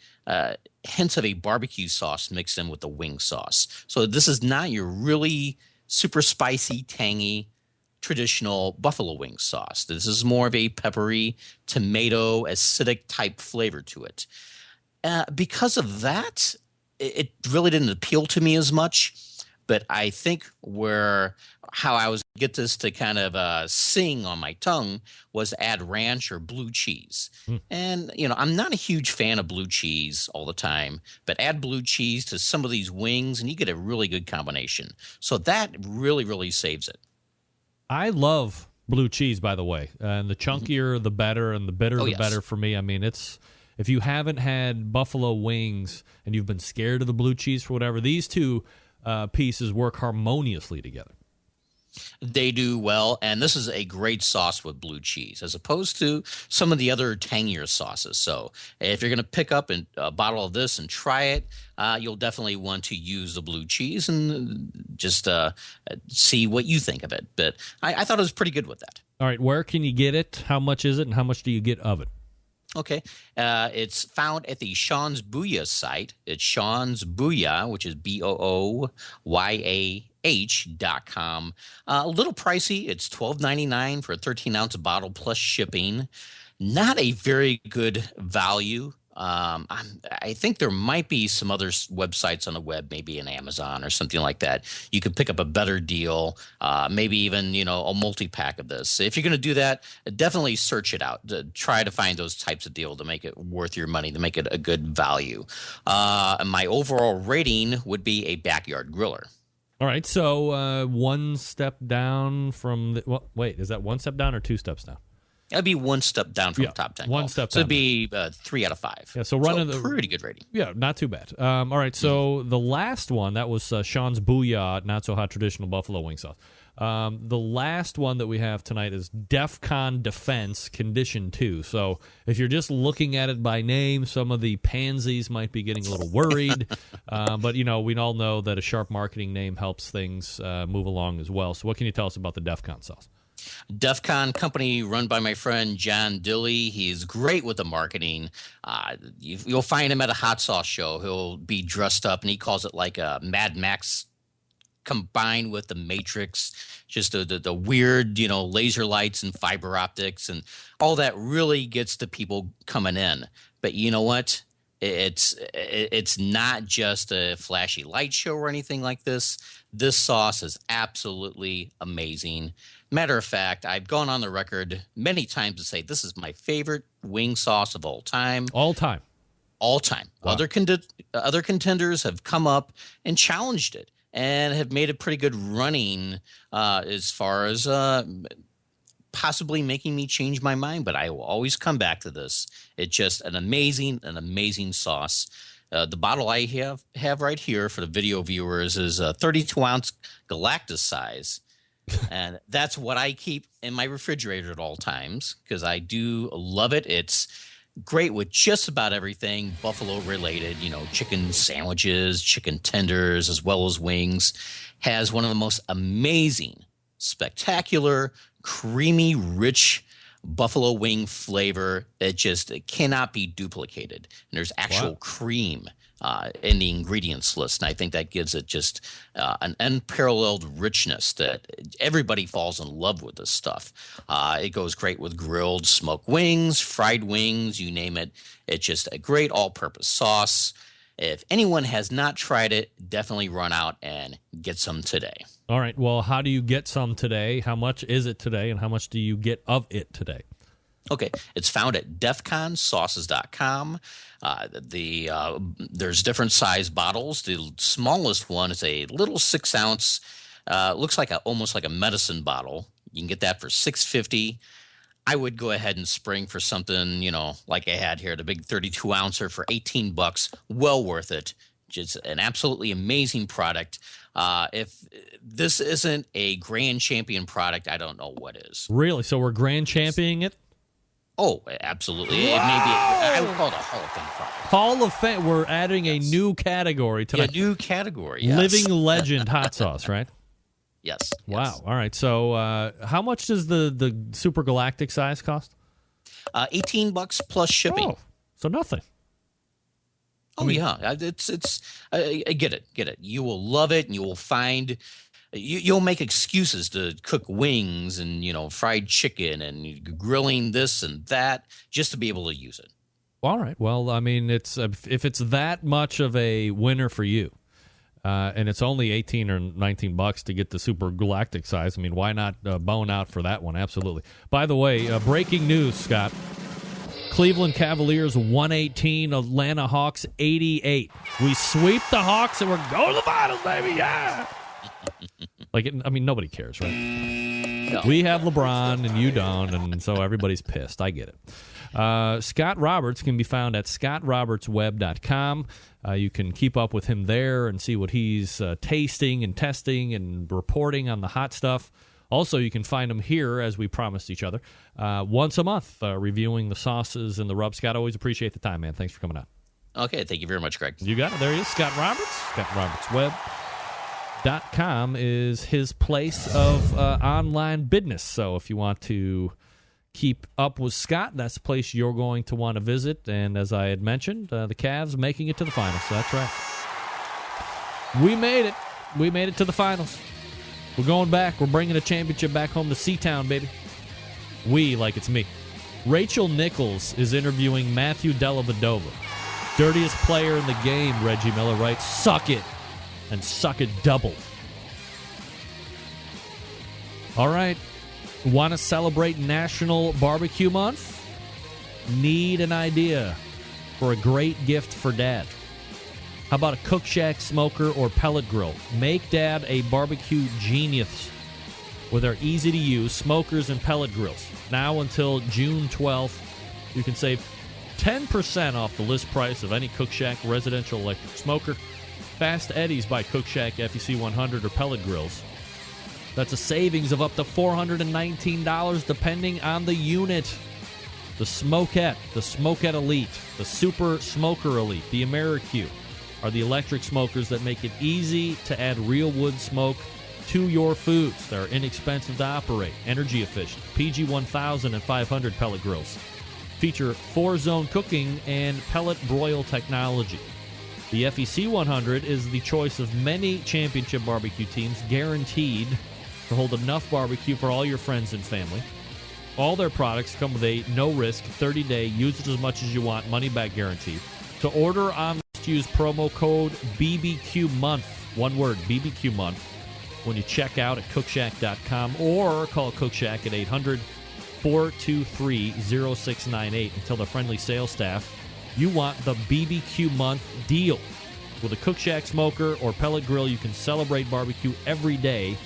hints of a barbecue sauce mixed in with the wing sauce. So this is not your really super spicy, tangy, traditional buffalo wing sauce. This is more of a peppery, tomato, acidic type flavor to it. Because of that, it really didn't appeal to me as much. But I think how I was get this to kind of sing on my tongue was add ranch or blue cheese. And, I'm not a huge fan of blue cheese all the time, but add blue cheese to some of these wings and you get a really good combination. So that really, really saves it. I love blue cheese, by the way. And the chunkier, the better, and the bitter, the better for me. I mean, if you haven't had buffalo wings and you've been scared of the blue cheese for whatever, these two pieces work harmoniously together. They do well, and this is a great sauce with blue cheese as opposed to some of the other tangier sauces. So if you're going to pick up a bottle of this and try it, you'll definitely want to use the blue cheese and just see what you think of it. But I thought it was pretty good with that. All right, where can you get it? How much is it, and how much do you get of it? Okay. It's found at the Sean's Booyah site. It's Sean's Booyah, which is BOOYAH.com. A little pricey. It's $12.99 for a 13-ounce bottle plus shipping. Not a very good value. I think there might be some other websites on the web, maybe an Amazon or something like that. You could pick up a better deal, maybe even, a multi-pack of this. If you're going to do that, definitely search it out. Try to find those types of deals to make it worth your money, to make it a good value. My overall rating would be a backyard griller. All right, so one step down from wait, is that one step down or two steps down? That'd be one step down from the top 10. One step so down. It'd be 3 out of 5. Yeah, so pretty good rating. Yeah, not too bad. All right, so the last one, that was Sean's Booyah Not So Hot Traditional Buffalo Wing Sauce. The last one that we have tonight is DEF CON Defense Condition 2. So if you're just looking at it by name, some of the pansies might be getting a little worried. But, we all know that a sharp marketing name helps things move along as well. So what can you tell us about the DEF CON sauce? DEF CON company run by my friend John Dilley. He's great with the marketing. You'll find him at a hot sauce show. He'll be dressed up, and he calls it like a Mad Max combined with the Matrix, just the weird, laser lights and fiber optics, and all that really gets the people coming in. But you know what? It's not just a flashy light show or anything like this. This sauce is absolutely amazing. Matter of fact, I've gone on the record many times to say this is my favorite wing sauce of all time. All time. All time. Wow. Other contenders have come up and challenged it and have made a pretty good running as far as possibly making me change my mind, but I will always come back to this. It's just an amazing sauce. The bottle I have right here for the video viewers is a 32-ounce Galactus size, and that's what I keep in my refrigerator at all times because I do love it. It's great with just about everything buffalo related, chicken sandwiches, chicken tenders, as well as wings. Has one of the most amazing, spectacular, creamy, rich buffalo wing flavor that just cannot be duplicated. And there's actual cream in the ingredients list. And I think that gives it just an unparalleled richness that everybody falls in love with this stuff. It goes great with grilled smoked wings, fried wings, you name it. It's just a great all-purpose sauce. If anyone has not tried it, definitely run out and get some today. All right. Well, how do you get some today? How much is it today? And how much do you get of it today? Okay, it's found at defconsauces.com. There's different size bottles. The smallest one is a little 6-ounce, looks like almost like a medicine bottle. You can get that for $6.50. I would go ahead and spring for something, like I had here, the big 32-ouncer for $18. Well worth it. Just an absolutely amazing product. If this isn't a Grand Champion product, I don't know what is. Really? So we're Grand Championing it? Oh, absolutely. Wow. It may be, I would call it a Hall of Fame product. Hall of Fame. We're adding a new category tonight. A new category, yes. Living legend hot sauce, right? Yes. Wow. Yes. All right. So how much does the Super Galactic size cost? $18 plus shipping. Oh, so nothing. Yeah. It's I get it. You will love it, and you will find you'll make excuses to cook wings and fried chicken and grilling this and that just to be able to use it. All right. Well, I mean, it's if it's that much of a winner for you, and it's only $18 or $19 to get the Super Galactic size. I mean, why not bone out for that one? Absolutely. By the way, breaking news, Scott. Cleveland Cavaliers 118, Atlanta Hawks 88. We sweep the Hawks and we're going to the finals, baby. Yeah. Nobody cares, right? No. We have LeBron and you don't, and so everybody's pissed. I get it. Scott Roberts can be found at scottrobertsweb.com. You can keep up with him there and see what he's tasting and testing and reporting on the hot stuff. Also, you can find him here, as we promised each other, once a month, reviewing the sauces and the rub. Scott, always appreciate the time, man. Thanks for coming out. Okay, thank you very much, Greg. You got it. There he is, Scott Roberts. ScottRobertsWeb.com is his place of online business. So if you want to keep up with Scott, that's the place you're going to want to visit. And as I had mentioned, the Cavs making it to the finals. So that's right. We made it. We made it to the finals. We're going back. We're bringing a championship back home to C-Town, baby. We, like it's me. Rachel Nichols is interviewing Matthew Dellavedova. Dirtiest player in the game, Reggie Miller writes. Suck it. And suck it double. All right. Want to celebrate National Barbecue Month? Need an idea for a great gift for Dad? How about a Cook Shack smoker or pellet grill? Make Dad a barbecue genius with our easy-to-use smokers and pellet grills. Now until June 12th, you can save 10% off the list price of any Cook Shack residential electric smoker, Fast Eddie's by Cook Shack FEC 100 or pellet grills. That's a savings of up to $419 depending on the unit. The Smokette Elite, the Super Smoker Elite, the AmeriQ are the electric smokers that make it easy to add real wood smoke to your foods. They're inexpensive to operate, energy efficient. PG 1000 and 500 pellet grills feature 4-zone cooking and pellet broil technology. The FEC 100 is the choice of many championship barbecue teams, guaranteed to hold enough barbecue for all your friends and family. All their products come with a no-risk 30-day, use it as much as you want, money-back guarantee. To order on, use promo code BBQMonth, one word, BBQMonth, when you check out at cookshack.com or call Cook Shack at 800-423-0698 and tell the friendly sales staff you want the BBQ Month deal. With a Cook Shack smoker or pellet grill, you can celebrate barbecue every day.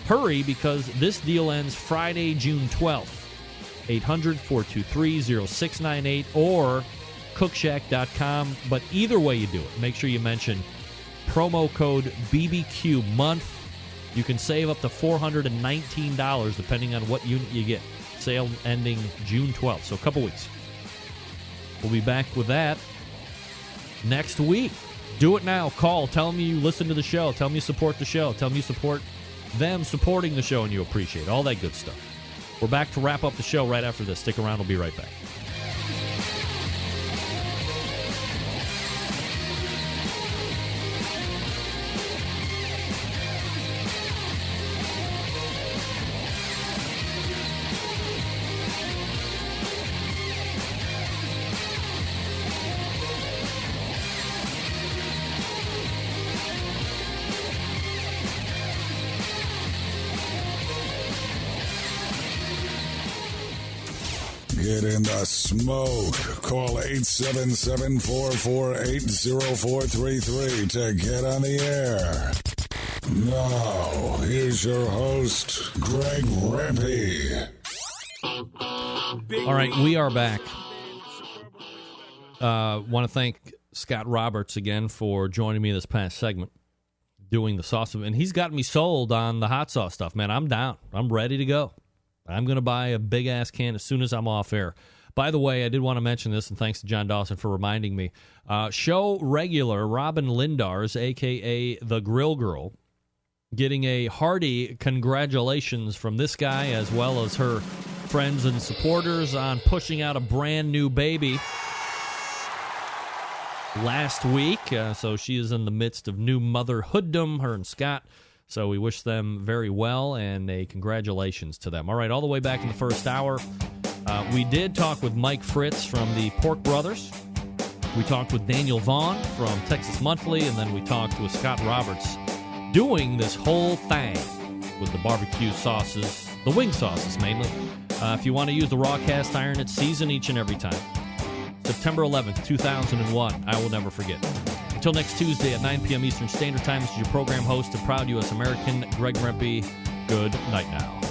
Hurry, because this deal ends Friday, June 12th. 800-423-0698 or cookshack.com. But either way you do it, make sure you mention promo code BBQ Month. You can save up to $419 depending on what unit you get. Sale ending June 12th, so a couple weeks. We'll be back with that next week. Do it now. Call. Tell them you listen to the show. Tell them you support the show. Tell them you support them supporting the show and you appreciate it. All that good stuff. We're back to wrap up the show right after this. Stick around. We'll be right back. Get in the smoke. Call 877-448-0433 to get on the air. Now, here's your host, Greg Rempe. All right, we are back. Want to thank Scott Roberts again for joining me this past segment, doing the sauce. And he's got me sold on the hot sauce stuff, man. I'm down. I'm ready to go. I'm going to buy a big-ass can as soon as I'm off air. By the way, I did want to mention this, and thanks to John Dawson for reminding me. Show regular Robin Lindars, a.k.a. The Grill Girl, getting a hearty congratulations from this guy as well as her friends and supporters on pushing out a brand-new baby last week. So she is in the midst of new motherhooddom, her and Scott. So we wish them very well, and a congratulations to them. All right, all the way back in the first hour, we did talk with Mike Fritz from the Pork Brothers. We talked with Daniel Vaughn from Texas Monthly, and then we talked with Scott Roberts doing this whole thing with the barbecue sauces, the wing sauces mainly. If you want to use the raw cast iron, it's seasoned each and every time. September 11th, 2001. I will never forget. Until next Tuesday at 9 p.m. Eastern Standard Time, this is your program host and proud U.S. American, Greg Rempe. Good night now.